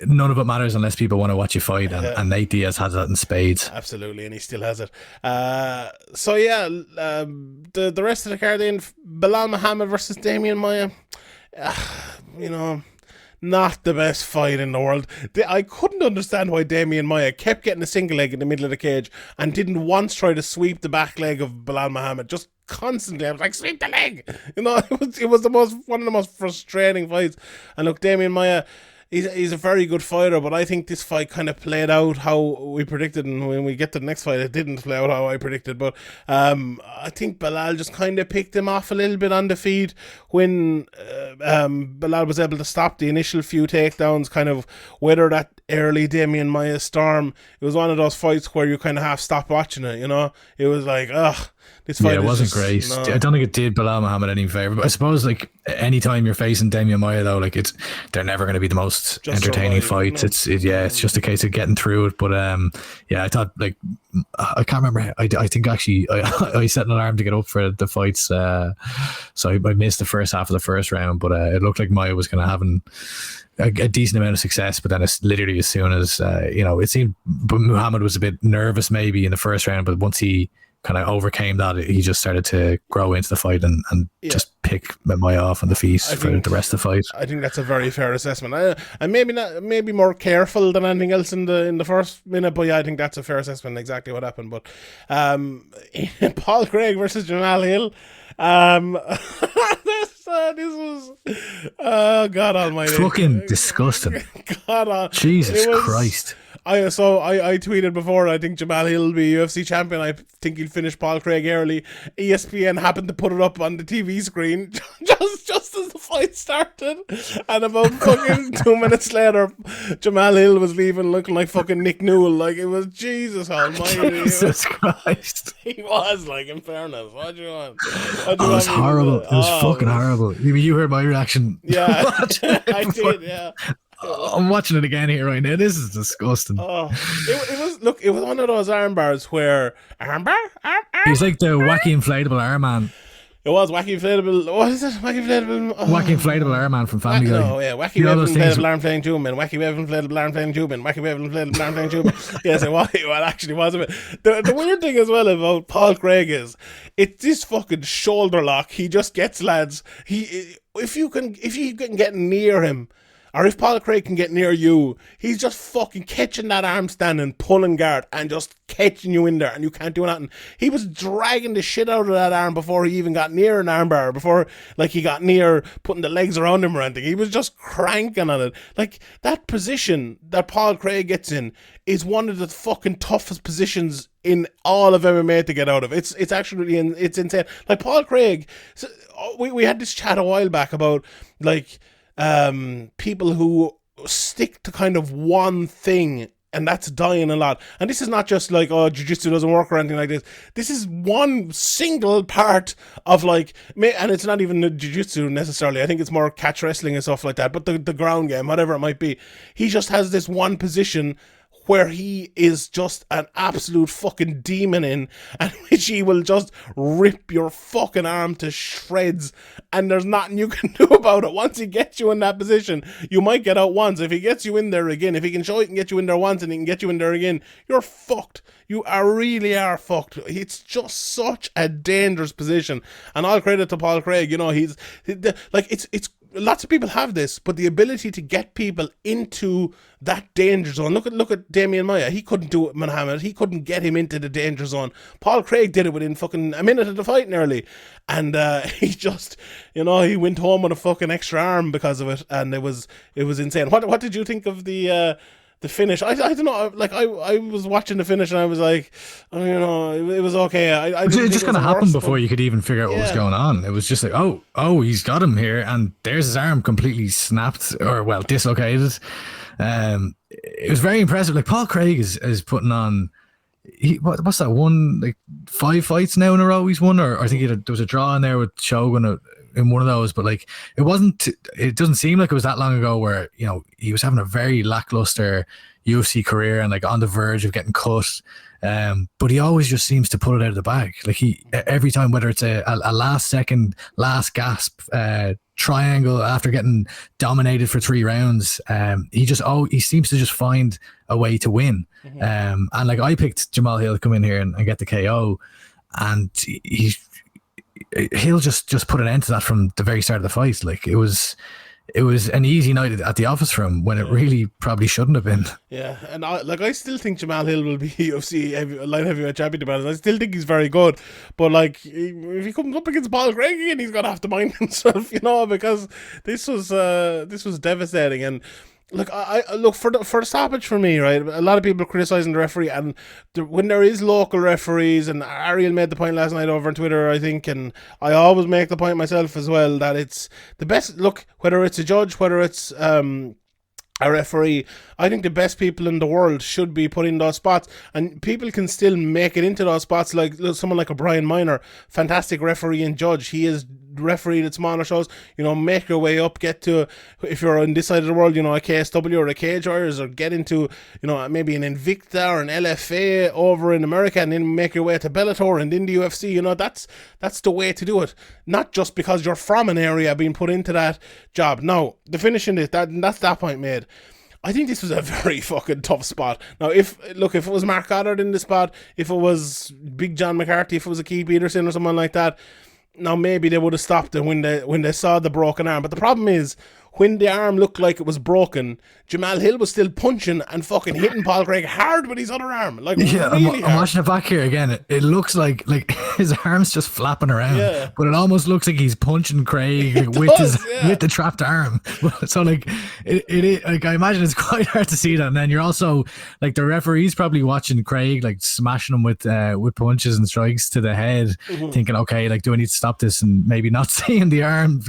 none of it matters unless people want to watch you fight, and Nate Diaz has that in spades. Absolutely, and he still has it. The rest of the card in, Belal Muhammad versus Damian Maia. Not the best fight in the world. I couldn't understand why Damian Maia kept getting a single leg in the middle of the cage and didn't once try to sweep the back leg of Belal Muhammad. Just constantly, I was like, sweep the leg. It was one of the most frustrating fights. And look, Damian Maia, he's a very good fighter, but I think this fight kind of played out how we predicted, and when we get to the next fight, it didn't play out how I predicted. But I think Belal just kind of picked him off a little bit on the feet when Belal was able to stop the initial few takedowns, kind of weather that early Damian Maia storm. It was one of those fights where you kind of half stop watching it, you know? It was like, ugh. This fight it wasn't great. No. I don't think it did Bilal Muhammad any favor. But I suppose like anytime you're facing Damian Maia though, like they're never going to be the most just entertaining fights. It's just a case of getting through it. But I thought like I can't remember. I think actually I set an alarm to get up for the fights. So I missed the first half of the first round. But it looked like Maia was going to have a decent amount of success, but then it's literally as soon as it seemed Muhammad was a bit nervous maybe in the first round, but once he kind of overcame that, he just started to grow into the fight and just pick Maia off on the feet for the rest of the fight. I think that's a very fair assessment. And maybe more careful than anything else in the first minute, but yeah, I think that's a fair assessment. Exactly what happened. But Paul Craig versus Jamal Hill. This was God Almighty, fucking disgusting. Jesus Christ. I tweeted before, I think Jamal Hill will be UFC champion. I think he'll finish Paul Craig early. ESPN happened to put it up on the TV screen just as the fight started, and about fucking 2 minutes later, Jamal Hill was leaving looking like fucking Nick Newell. Like, it was Jesus Almighty. Jesus Christ. He was, like, in fairness. What do you want? It was horrible. It was fucking horrible. You heard my reaction. Yeah, I did. Yeah. I'm watching it again here right now. This is disgusting. It was one of those arm bars where he's like the wacky inflatable arm man. It was wacky inflatable. What is it? Wacky inflatable. Wacky inflatable arm man from Family Guy. No, yeah, wacky wave inflatable arm playing Juman. Wacky wave inflatable arm playing Juman. Wacky wave inflatable arm playing Juman. Yes, it was. Well, actually, was a bit. The weird thing as well about Paul Craig is it's this fucking shoulder lock. He just gets lads. If you can get near him. Or if Paul Craig can get near you, he's just fucking catching that arm stand and pulling guard and just catching you in there and you can't do nothing. He was dragging the shit out of that arm before he even got near an arm bar, before like he got near putting the legs around him or anything. He was just cranking on it. Like, that position that Paul Craig gets in is one of the fucking toughest positions in all of MMA to get out of. It's actually it's insane. Like, Paul Craig, we had this chat a while back about like people who stick to kind of one thing and that's dying a lot. And this is not just like, oh, jiu-jitsu doesn't work or anything like this. This is one single part of like, and it's not even the jiu-jitsu necessarily. I think it's more catch wrestling and stuff like that, but the ground game, whatever it might be. He just has this one position where he is just an absolute fucking demon in, and which he will just rip your fucking arm to shreds, and there's nothing you can do about it. Once he gets you in that position, you might get out once. If he gets you in there again, if he can show he can get you in there once and he can get you in there again, you're fucked. You really are fucked. It's just such a dangerous position, and all credit to Paul Craig. You know, it's lots of people have this, but the ability to get people into that danger zone. Look at Damian Maia. He couldn't do it, Muhammad. He couldn't get him into the danger zone. Paul Craig did it within fucking a minute of the fight nearly. And he just, he went home with a fucking extra arm because of it. And it was insane. What did you think of the finish? I don't know. Like, I was watching the finish and I was like, it was okay. It just kind of happened before you could even figure out what was going on. It was just like, oh, he's got him here, and there's his arm completely snapped or dislocated. It was very impressive. Like, Paul Craig is putting on. What's that one? Like 5 fights now in a row he's won, or I think there was a draw in there with Shogun in one of those, but like it doesn't seem like it was that long ago where he was having a very lackluster UFC career and like on the verge of getting cut, but he always just seems to pull it out of the bag. Like, he every time, whether it's a last second, last gasp triangle after getting dominated for 3 rounds, he seems to just find a way to win. And like, I picked Jamal Hill to come in here and get the KO, and he'll just put an end to that from the very start of the fight. Like, it was an easy night at the office for him when it really probably shouldn't have been. Yeah, and I still think Jamal Hill will be UFC light heavyweight champion. I still think he's very good, but like, if he comes up against Paul Craig again, he's gonna have to mind himself, because this was devastating. And Look, I look for the stoppage for me, right? A lot of people are criticizing the referee, and when there is local referees, and Ariel made the point last night over on Twitter, I think, and I always make the point myself as well, that it's the best. Look, whether it's a judge, whether it's a referee, I think the best people in the world should be put in those spots, and people can still make it into those spots, like someone like a Brian Minor, fantastic referee and judge. He is refereed at smaller shows, make your way up, get to, if you're on this side of the world, a KSW or a Cage Warriors, or get into, maybe an Invicta or an LFA over in America, and then make your way to Bellator and in the UFC. That's the way to do it, not just because you're from an area being put into that job. Now, the finishing it, that's that point made. I think this was a very fucking tough spot. Now, if it was Mark Goddard in the spot, if it was Big John McCarthy, if it was a Keith Peterson or someone like that, now maybe they would have stopped it when they saw the broken arm. But the problem is, when the arm looked like it was broken, Jamal Hill was still punching and fucking hitting Paul Craig hard with his other arm. Like, yeah, really hard. I'm watching it back here again. It looks like his arm's just flapping around, but it almost looks like he's punching Craig with the trapped arm. So like it like, I imagine it's quite hard to see that. And then you're also like, the referee's probably watching Craig like smashing him with punches and strikes to the head, thinking, okay, like, do I need to stop this? And maybe not seeing the arm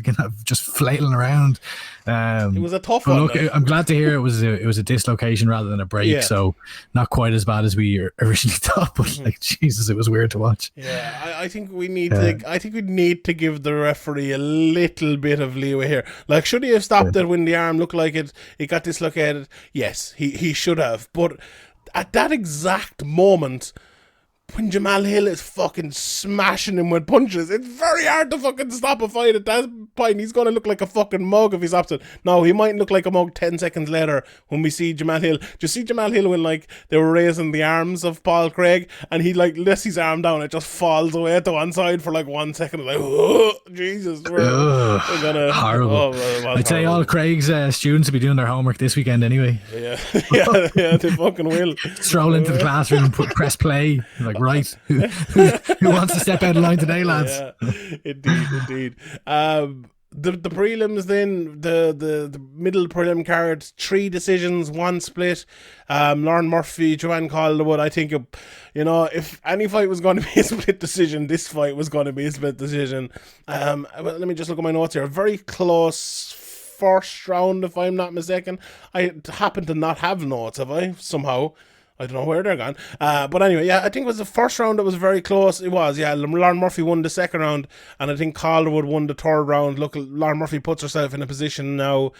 just flailing around. It was a tough one. Look, I'm glad to hear it was a dislocation rather than a break, so not quite as bad as we originally thought. But like, Jesus, it was weird to watch. Yeah, I think we need to give the referee a little bit of leeway here. Like, should he have stopped it when the arm looked like it got dislocated? Yes, he should have. But at that exact moment, when Jamal Hill is fucking smashing him with punches, it's very hard to fucking stop a fight at that point. He's going to look like a fucking mug if he's stops it. No, he might look like a mug 10 seconds later when we see Jamal Hill. Do you see Jamal Hill when, like, they were raising the arms of Paul Craig, and he, like, lifts his arm down, it just falls away to one side for, like, 1 second. Like, oh, Jesus. We're gonna... Horrible. I'd say all Craig's students will be doing their homework this weekend anyway. Yeah, they fucking will. Stroll into the classroom and press play. Like, right, who wants to step out of line today, lads? Yeah, indeed. The prelims then, the middle prelim card, 3 decisions, 1 split. Lauren Murphy, Joanne Calderwood. I think, if any fight was going to be a split decision, this fight was going to be a split decision. Let me just look at my notes here. Very close first round, if I'm not mistaken. I happen to not have notes, have I? Somehow. I don't know where they're gone. But anyway, I think it was the first round that was very close. It was, Lauren Murphy won the second round, and I think Calderwood won the third round. Look, Lauren Murphy puts herself in a position now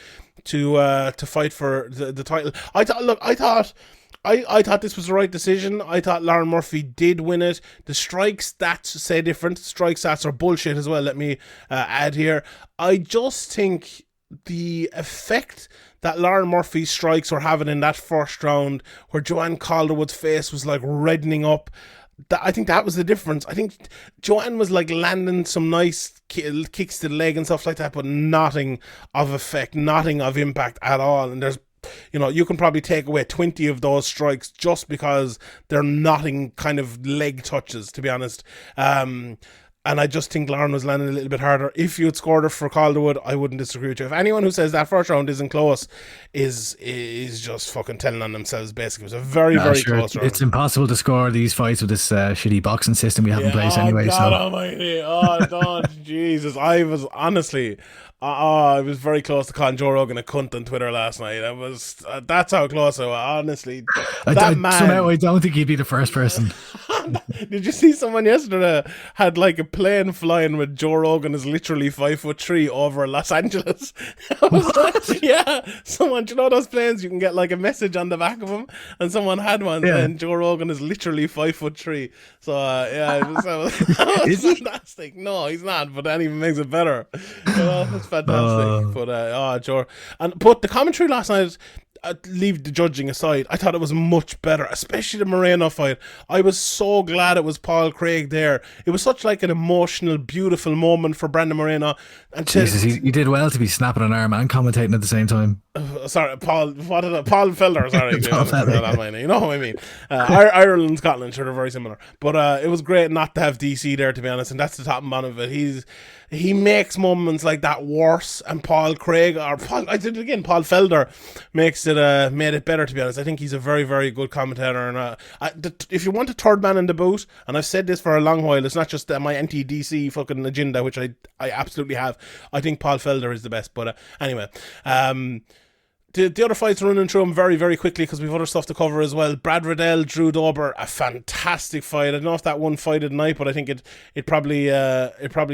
to fight for the title. I thought this was the right decision. I thought Lauren Murphy did win it. The strike stats say different. Strike stats are bullshit as well, let me add here. I just think the effect that Lauren Murphy's strikes were having in that first round, where Joanne Calderwood's face was like reddening up, I think that was the difference. I think Joanne was like landing some nice kicks to the leg and stuff like that, but nothing of effect, nothing of impact at all. And there's, you can probably take away 20 of those strikes just because they're nothing kind of leg touches, to be honest. And I just think Lauren was landing a little bit harder. If you had scored her for Calderwood, I wouldn't disagree with you. If anyone who says that first round isn't close is just fucking telling on themselves, basically. It was a very close round. It's impossible to score these fights with this shitty boxing system we have in place anyway. God almighty. Jesus. I was honestly... I was very close to calling Joe Rogan a cunt on Twitter last night. That's how close I was, honestly. Somehow I don't think he'd be the first person. Did you see someone yesterday had like a plane flying with Joe Rogan is literally 5'3" over Los Angeles? Someone, you know those planes you can get like a message on the back of them, and someone had one saying Joe Rogan is literally 5'3". So that was fantastic. No, he's not, but that even makes it better. It's fantastic. But the commentary last night, leave the judging aside, I thought it was much better, especially the Moreno fight. I was so glad it was Paul Craig there. It was such like an emotional, beautiful moment for Brandon Moreno. And Jesus, he did well to be snapping an arm and commentating at the same time. Sorry, Paul. What did Paul Felder? Sorry, Paul Felder, you know what I mean. Ireland and Scotland sure are very similar, but it was great not to have DC there, to be honest. And that's the top and bottom of it. He makes moments like that worse, and Paul Craig or Paul. I did it again. Paul Felder makes it made it better, to be honest. I think he's a very, very good commentator, and if you want a third man in the boot, and I've said this for a long while, it's not just my anti-DC fucking agenda, which I absolutely have. I think Paul Felder is the best, but anyway. The other fights running through them very, very quickly because we've other stuff to cover as well. Brad Riddell, Drew Dober, a fantastic fight. I don't know if that one fight tonight, but I think it probably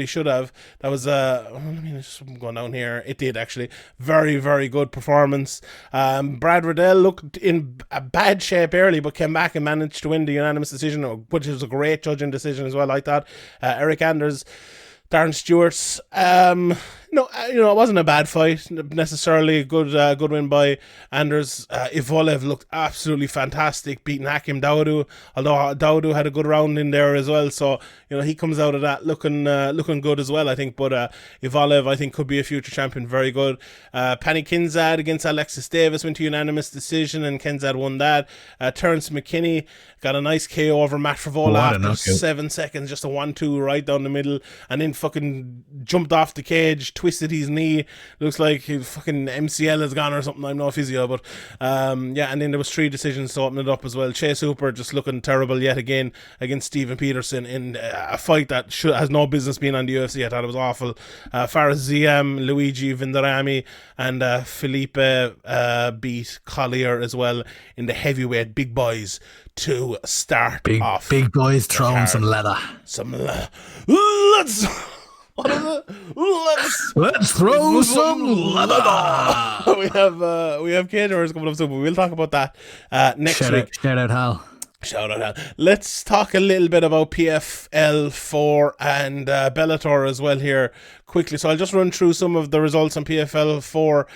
should have. That was let me just go down here. It did actually. Very, very good performance. Brad Riddell looked in a bad shape early, but came back and managed to win the unanimous decision, which was a great judging decision as well. I thought Eric Anders, Darren Stewart's. No, it wasn't a bad fight necessarily. Good win by Anders. Ivolev looked absolutely fantastic, beating Hakim Dawodu. Although Dawodu had a good round in there as well, so he comes out of that looking good as well, I think. But Ivolev, I think, could be a future champion. Very good. Penny Kinzad against Alexis Davis went to unanimous decision, and Kinzad won that. Terence McKinney got a nice KO over Matt Frivola after 7 seconds, just a 1-2 right down the middle, and then fucking jumped off the cage, twisted his knee. Looks like his fucking MCL is gone or something. I'm no physio, but and then there was 3 decisions to open it up as well. Chase Hooper just looking terrible yet again against Stephen Peterson in a fight that has no business being on the UFC. I thought it was awful. Faraz Ziam, Luigi Vindarami, and Felipe beat Collier as well in the heavyweight big boys to start off. Big boys throwing some leather. Let's what is it? Let's throw some leather. We have caterers coming up soon, but we'll talk about that next week. Shout out Hal. Let's talk a little bit about PFL 4 and Bellator as well here quickly. So I'll just run through some of the results on PFL 4.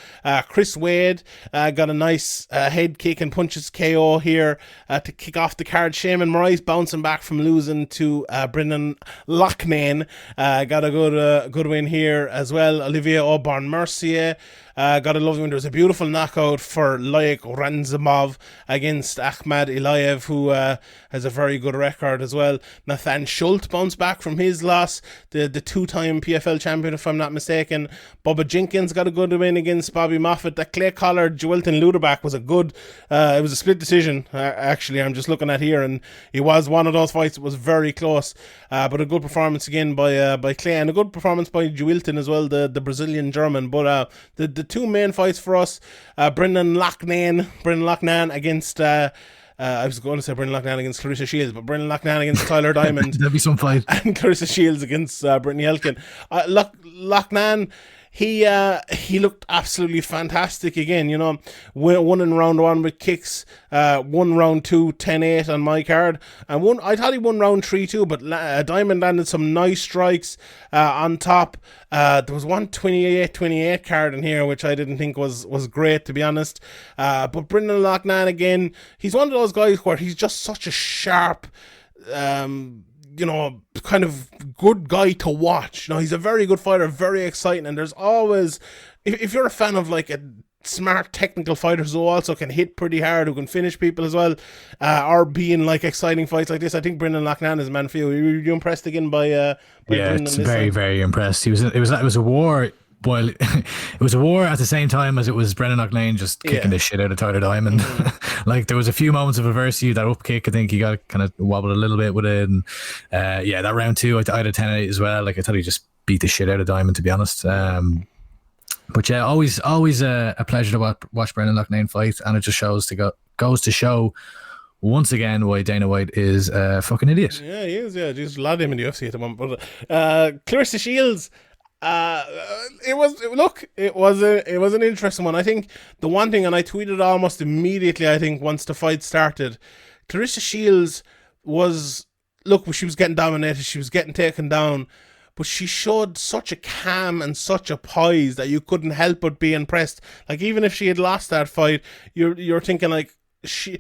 Chris Wade got a nice head kick and punches KO here to kick off the card. Shaman Moraes bouncing back from losing to Brendan Loughnane. Got a good win here as well. Olivier Aubin-Mercier got a lovely win. There was a beautiful knockout for Loic Ranzimov against Ahmad Ilayev, who has a very good record as well. Nathan Schultz bounced back from his loss, the 2-time PFL champion, if I'm not mistaken. Bubba Jenkins got a good win against Bobby Moffett. That clay collar Joelton Luderbach was it was a split decision, actually. I'm just looking at here, and it was one of those fights that was very close, but a good performance again by Clay, and a good performance by Joelton as well, the Brazilian German. But the 2 main fights for us, Brendan Loughnane against I was going to say Brendan Loughnane against Clarissa Shields, but Brendan Loughnane against Tyler Diamond. There'll be some fight. And Clarissa Shields against Brittany Elkin. Loughnane, he looked absolutely fantastic again. Won in round 1 with kicks, won round 2 10-8 on my card, and I thought he won round 3 too, but Diamond landed some nice strikes on top. There was one 28-28 card in here, which I didn't think was great, to be honest. But Brendan Loughnane again, he's one of those guys where he's just such a sharp, kind of good guy to watch. He's a very good fighter, very exciting, and there's always, if you're a fan of like a smart technical fighters who also can hit pretty hard, who can finish people as well, or be in like exciting fights like this, I think Brendan Loughnane is a man for you. Were you impressed again by Brendan? It's very, very impressed. It was a war. Well, it was a war at the same time as it was Brendan Loughnane just kicking the shit out of Tyler Diamond. Like, there was a few moments of adversity. That up kick, I think he got kind of wobbled a little bit with it. And that round 2, I had a 10-8 as well. Like, I thought he just beat the shit out of Diamond, to be honest. But yeah, always a pleasure to watch Brendan Loughnane fight, and it just goes to show once again why Dana White is a fucking idiot. Yeah, he is. Yeah, just a lot of him in the UFC at the moment. But Clarissa Shields, it was an interesting one. I think the one thing, and I tweeted almost immediately, I think once the fight started, Clarissa Shields she was getting dominated, she was getting taken down, but she showed such a calm and such a poise that you couldn't help but be impressed. Like, even if she had lost that fight, you're thinking like, to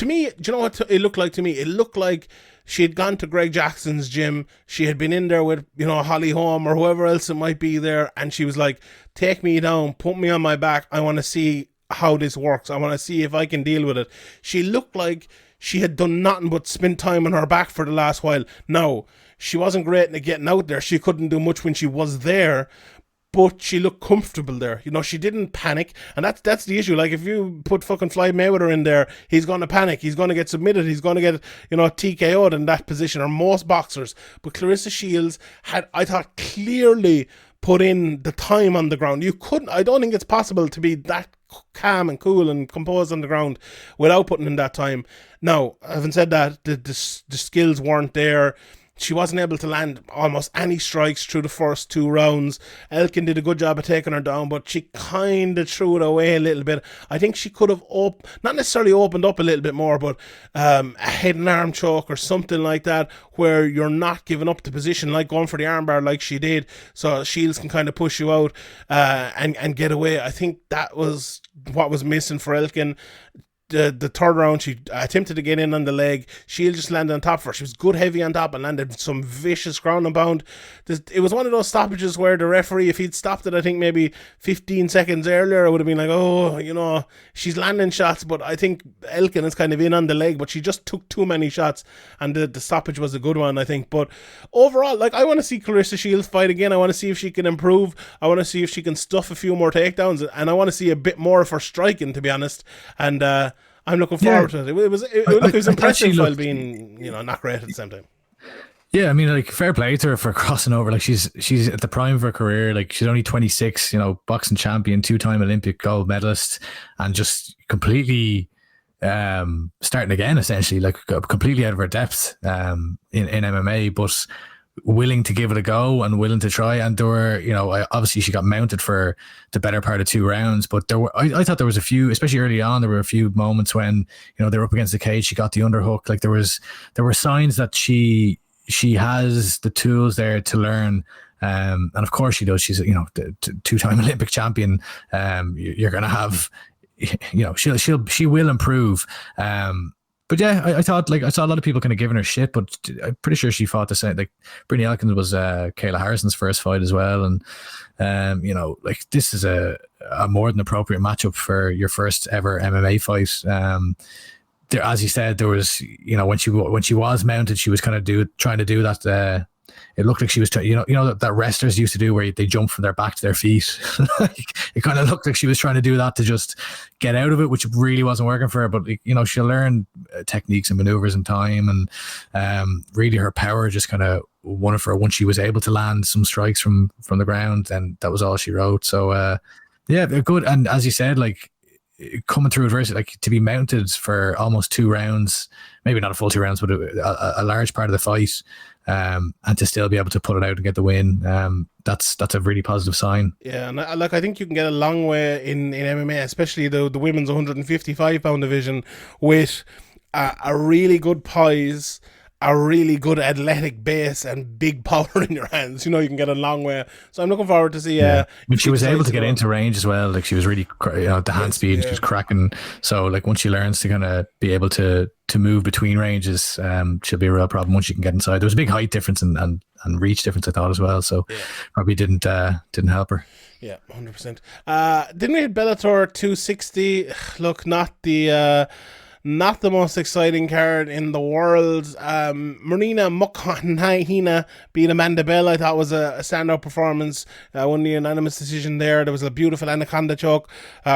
me, do you know what it looked like to me? It looked like she had gone to Greg Jackson's gym. She had been in there with, Holly Holm or whoever else it might be there. And she was like, take me down, put me on my back. I want to see how this works. I want to see if I can deal with it. She looked like she had done nothing but spend time on her back for the last while. Now, she wasn't great at getting out there. She couldn't do much when she was there, but she looked comfortable there. She didn't panic, and that's the issue. Like, if you put fucking Floyd Mayweather in there, he's going to panic. He's going to get submitted. He's going to get, TKO'd in that position, or most boxers. But Clarissa Shields had, I thought, clearly put in the time on the ground. I don't think it's possible to be that calm and cool and composed on the ground without putting in that time. Now, having said that, the skills weren't there. She wasn't able to land almost any strikes through the first 2 rounds. Elkin did a good job of taking her down, but she kind of threw it away a little bit. I think she could have not necessarily opened up a little bit more, but a head and arm choke or something like that, where you're not giving up the position, like going for the armbar like she did, so Shields can kind of push you out and get away. I think that was what was missing for Elkin. The third round, she attempted to get in on the leg. Shield just landed on top of her. She was good heavy on top and landed some vicious ground and pound. It was one of those stoppages where the referee, if he'd stopped it, I think maybe 15 seconds earlier, I would have been like, she's landing shots. But I think Elkin is kind of in on the leg, but she just took too many shots, and the stoppage was a good one, I think. But overall, I want to see Clarissa Shields fight again. I want to see if she can improve. I want to see if she can stuff a few more takedowns, and I want to see a bit more of her striking, to be honest. And I'm looking forward to it. It was impressive while being, not great at the same time. Yeah, I mean, fair play to her for crossing over. Like, she's at the prime of her career. Like, she's only 26, boxing champion, 2-time Olympic gold medalist, and just completely starting again, essentially, like completely out of her depth in MMA, but willing to give it a go and willing to try. And there were, obviously she got mounted for the better part of 2 rounds, but I thought there was a few, especially early on, there were a few moments when, they were up against the cage, she got the underhook. Like, there were signs that she has the tools there to learn. And of course she does. She's, the 2-time Olympic champion. You're going to have, she will improve. But yeah, I thought, I saw a lot of people kind of giving her shit, but I'm pretty sure she fought the same. Like, Brittany Elkins was Kayla Harrison's first fight as well, and this is a more than appropriate matchup for your first ever MMA fight. There, as you said, there was, when she was mounted, she was kind of trying to do that. It looked like she was trying, that wrestlers used to do, where they jump from their back to their feet. It kind of looked like she was trying to do that to just get out of it, which really wasn't working for her. But she'll learn techniques and maneuvers in time, and really her power just kind of won it for her. Once she was able to land some strikes from the ground, then that was all she wrote. So yeah, good. And as you said, coming through adversity, to be mounted for almost 2 rounds, maybe not a full 2 rounds, but a large part of the fight, and to still be able to put it out and get the win, that's a really positive sign. Yeah, and I think you can get a long way in MMA, especially the women's 155 pound division, with a really good poise, a really good athletic base, and big power in your hands. You can get a long way. So I'm looking forward to see. When she was able to get into range as well, she was really, the hand speed, she was cracking. So once she learns to kind of be able to move between ranges, she'll be a real problem once she can get inside. There was a big height difference and reach difference, I thought, as well. So probably didn't help her. Yeah, 100%. Didn't we hit Bellator 260? Look, not the most exciting card in the world. Marina Mukhanahina beat Amanda Bell, I thought was a standout performance. Won the unanimous decision there. There was a beautiful anaconda choke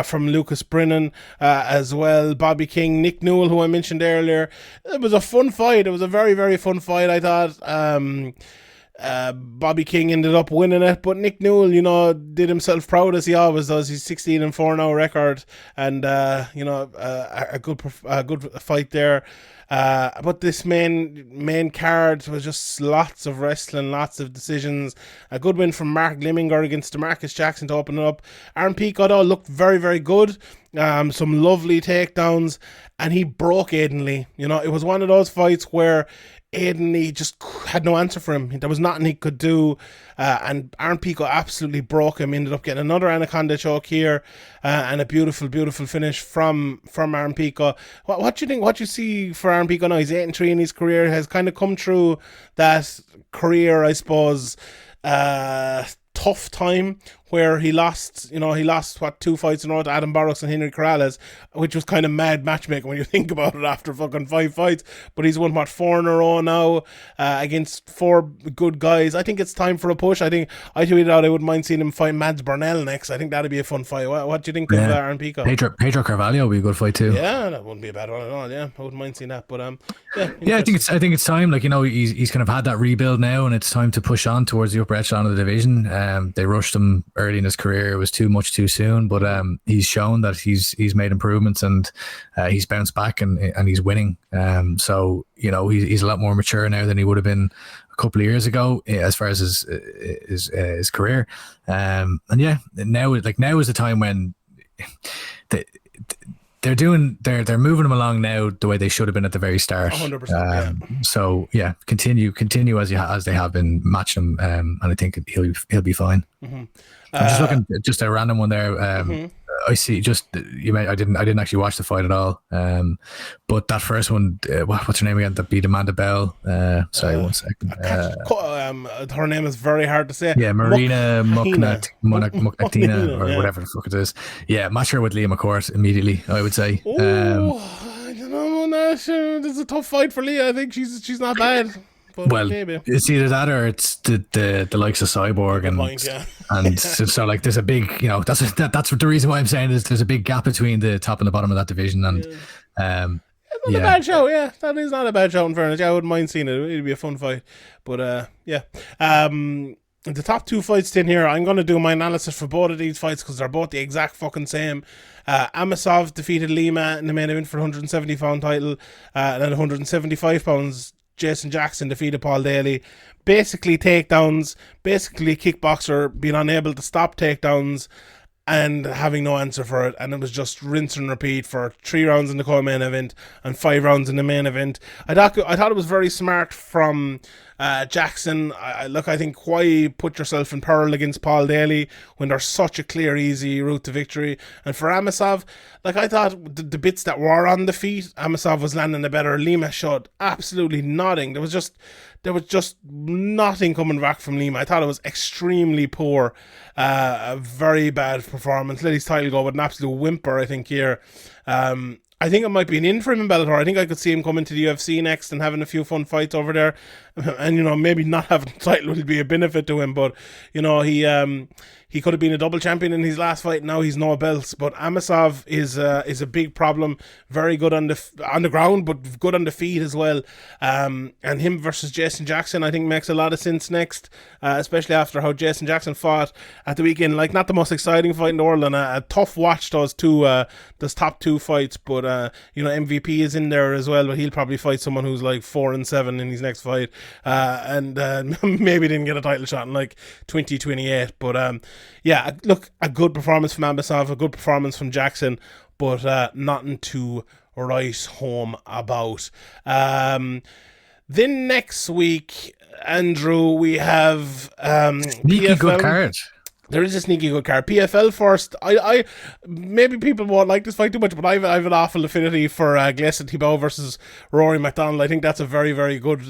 from Lucas Brennan as well. Bobby King, Nick Newell, who I mentioned earlier. It was a fun fight. It was a very, very fun fight, I thought. Bobby King ended up winning it, but Nick Newell, did himself proud, as he always does. He's 16-4 now record, and a good fight there. But this main card was just lots of wrestling, lots of decisions. A good win from Mark Limminger against DeMarcus Jackson to open it up. Aaron Peacock looked very, very good. Some lovely takedowns, and he broke Aidan Lee. It was one of those fights where Aidan Lee just had no answer for him. There was nothing he could do, and Aaron Pico absolutely broke him. Ended up getting another anaconda choke here, and a beautiful finish from Aaron Pico. What do you think? What you see for Aaron Pico now? He's 8-3 in his career. Has kind of come through that career, I suppose, tough time where he lost 2 fights in a row to Adam Barros and Henry Corrales, which was kind of mad matchmaking when you think about it after fucking 5 fights. But he's won 4 in a row now against 4 good guys. I think it's time for a push. I tweeted out I wouldn't mind seeing him fight Mads Burnell next. I think that'd be a fun fight. What do you think of Aaron Pico? Pedro Carvalho would be a good fight too. Yeah, that wouldn't be a bad one at all. Yeah, I wouldn't mind seeing that. But I think it's time. Like, he's kind of had that rebuild now, and it's time to push on towards the upper echelon of the division. They rushed him early in his career. It was too much too soon, but he's shown that he's made improvements, and he's bounced back, and he's winning. So he's a lot more mature now than he would have been a couple of years ago as far as his career. And yeah, now is the time when they're moving him along now the way they should have been at the very start. 100%. So yeah, continue as they have been matching him, and I think he'll be fine. Mm-hmm. I'm just looking, just a random one there. I see. I didn't actually watch the fight at all. But that first one, what's her name again? That beat Amanda Bell. Sorry, 1 second. Her name is very hard to say. Yeah, Marina Muknatina or whatever the fuck it is. Yeah, match her with Leah McCourt immediately, I would say. I don't know. This is a tough fight for Leah. I think she's not bad. Well, maybe. It's either that or it's the likes of Cyborg and so like there's a big, that's the reason why I'm saying is there's a big gap between the top and the bottom of that division, and it's not a bad show. Yeah, that is not a bad show in fairness. Yeah, I wouldn't mind seeing it. It'd be a fun fight. But yeah, the top 2 fights in here, I'm going to do my analysis for both of these fights because they're both the exact fucking same. Amasov defeated Lima in the main event for the 170 pound title, and then 175 pounds. Jason Jackson defeated Paul Daly. Basically takedowns, basically kickboxer being unable to stop takedowns and having no answer for it. And it was just rinse and repeat for 3 rounds in the co-main event and 5 rounds in the main event. I thought it was very smart from Jackson. I think why put yourself in peril against Paul Daly when there's such a clear, easy route to victory. And for Amasov, I thought the bits that were on the feet, Amasov was landing the better. Lima showed absolutely nothing. There was just nothing coming back from Lima. I thought it was extremely poor. A very bad performance. Let his title go with an absolute whimper, I think, here. I think it might be an in for him in Bellator. I think I could see him coming to the UFC next and having a few fun fights over there. And, maybe not having the title would be a benefit to him. But, he could have been a double champion in his last fight. Now he's no belts. But Amasov is a big problem. Very good on the ground, but good on the feet as well. And him versus Jason Jackson, I think, makes a lot of sense next, especially after how Jason Jackson fought at the weekend. Not the most exciting fight in the world, and a tough watch, those top 2 fights. But MVP is in there as well, but he'll probably fight someone who's 4-7 in his next fight, and maybe didn't get a title shot in 2028. But yeah, look, a good performance from Amasov, a good performance from Jackson, but nothing to write home about. Then next week, Andrew, we have sneaky PFL. Good card. There is a sneaky good card. PFL first. I maybe people won't like this fight too much, but I've an awful affinity for Gleison Thibault versus Rory McDonald. I think that's a very, very good,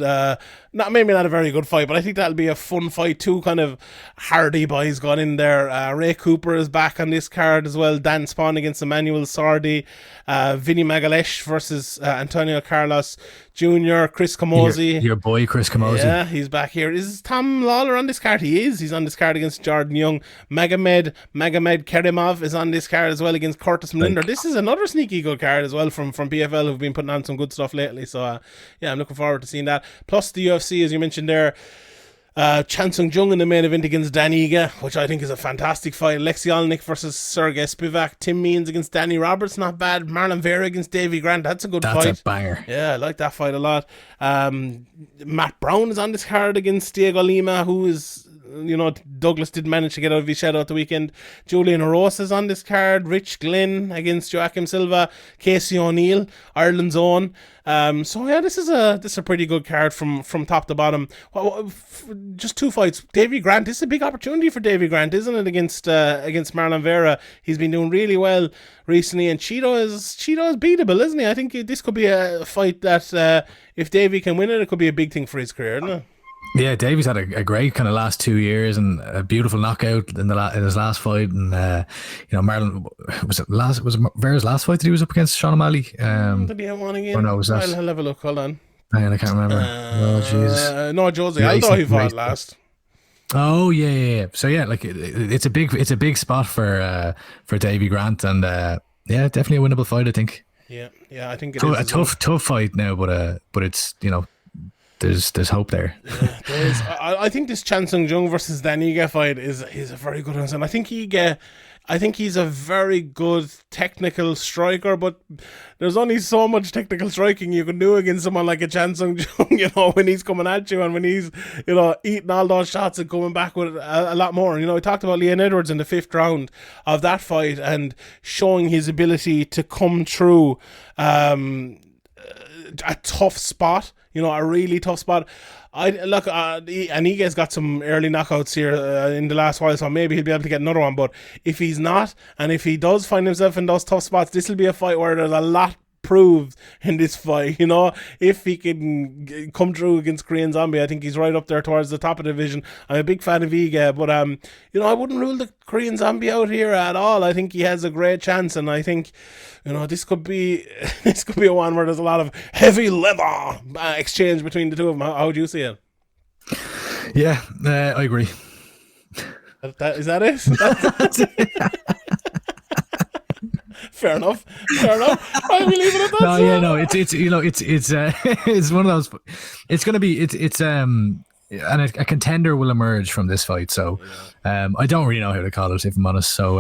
maybe not a very good fight, but I think that'll be a fun fight. 2 kind of hardy boys got in there. Ray Cooper is back on this card as well. Dan Spawn against Emmanuel Sardi. Vinny Magalesh versus Antonio Carlos Jr. Chris Camozzi. Your boy Chris Camozzi. Yeah, he's back here. Is Tom Lawler on this card? He is. He's on this card against Jordan Young. Magomed Kerimov is on this card as well against Curtis Mlinder. This is another sneaky good card as well from PFL, who've been putting on some good stuff lately. So yeah, I'm looking forward to seeing that. Plus the UFC, as you mentioned there, Chan Sung Jung in the main event against Dan Iga, which I think is a fantastic fight. Alexei Olnik versus Sergey Spivak. Tim Means against Danny Roberts, not bad. Marlon Vera against Davy Grant, that's a good fight. That's a banger. Yeah, I like that fight a lot. Matt Brown is on this card against Diego Lima, who is Douglas did manage to get out of his shadow at the weekend. Julian Orosa's on this card. Rich Glynn against Joachim Silva. Casey O'Neill, Ireland's own. This is a pretty good card from top to bottom. Just 2 fights. Davy Grant. This is a big opportunity for Davy Grant, isn't it? Against Marlon Vera. He's been doing really well recently, and Cheeto is beatable, isn't he? I think this could be a fight that if Davy can win it, it could be a big thing for his career, isn't it? Yeah, Davies had a great kind of last 2 years and a beautiful knockout in his last fight, and Marlon was it Vera's last fight that he was up against Sean O'Malley? Did he have one again? Or no, was that? I'll have a look. Hold on. I can't remember. Oh Jesus! No, Jose Aldo he fought last. Oh yeah. So yeah, like it's a big spot for Davy Grant, and definitely a winnable fight, I think. Yeah, I think it is a tough fight now, but it's there's hope there. Yeah, there is. I think this Chan Sung Jung versus Dan Ige fight is a very good one, and I think he's a very good technical striker, but there's only so much technical striking you can do against someone like a Chan Sung Jung, when he's coming at you and when he's, eating all those shots and coming back with a lot more. We talked about Leon Edwards in the 5th round of that fight and showing his ability to come through a tough spot, a really tough spot. Aniga's got some early knockouts here in the last while, so maybe he'll be able to get another one. But if he's not, and if he does find himself in those tough spots, this will be a fight where there's a lot proved in this fight. If he can come through against Korean Zombie, I think he's right up there towards the top of the division. I'm a big fan of Iga, but I wouldn't rule the Korean Zombie out here at all. I think he has a great chance, and I think this could be a one where there's a lot of heavy leather exchange between the two of them. How do you see it? Yeah, I agree. Is that it? That's it. Fair enough. I will leave it at that. It's one of those. It's going to be and a contender will emerge from this fight. So I don't really know how to call it, if I'm honest. So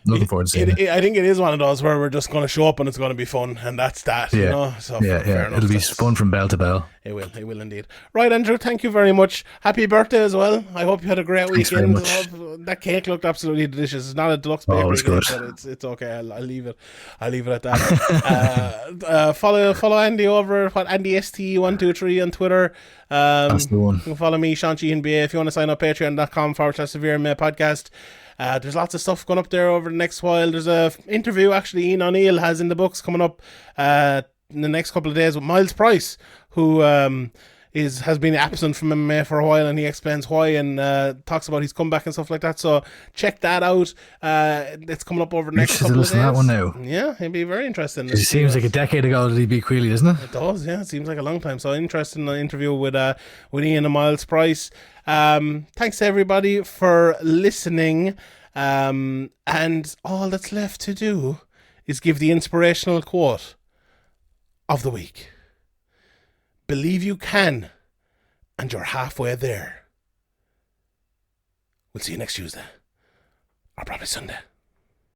looking forward to seeing it. I think it is one of those where we're just going to show up and it's going to be fun, and that's that. So fair enough. It'll be fun from bell to bell. It will indeed. Right, Andrew, thank you very much. Happy birthday as well. I hope you had a great weekend. That cake looked absolutely delicious. It's not a deluxe bakery, but it's okay. I'll leave it at that. Follow Andy over at AndyST123 on Twitter. That's the one. You can follow me, Sean Sheehan BA, if you want to sign up, patreon.com/Severe MMA Podcast. There's lots of stuff going up there over the next while. There's a interview actually Ian O'Neill has in the books coming up in the next couple of days with Miles Price, who has been absent from MMA for a while, and he explains why and talks about his comeback and stuff like that. So check that out. It's coming up over the next couple of days. That one now. Yeah, it'd be very interesting. It seems like a decade ago that he beat Quealy, doesn't it? It does, yeah. It seems like a long time. So interesting interview with Ian and Miles Price. Thanks to everybody for listening. And all that's left to do is give the inspirational quote of the week. Believe you can, and you're halfway there. We'll see you next Tuesday, or probably Sunday.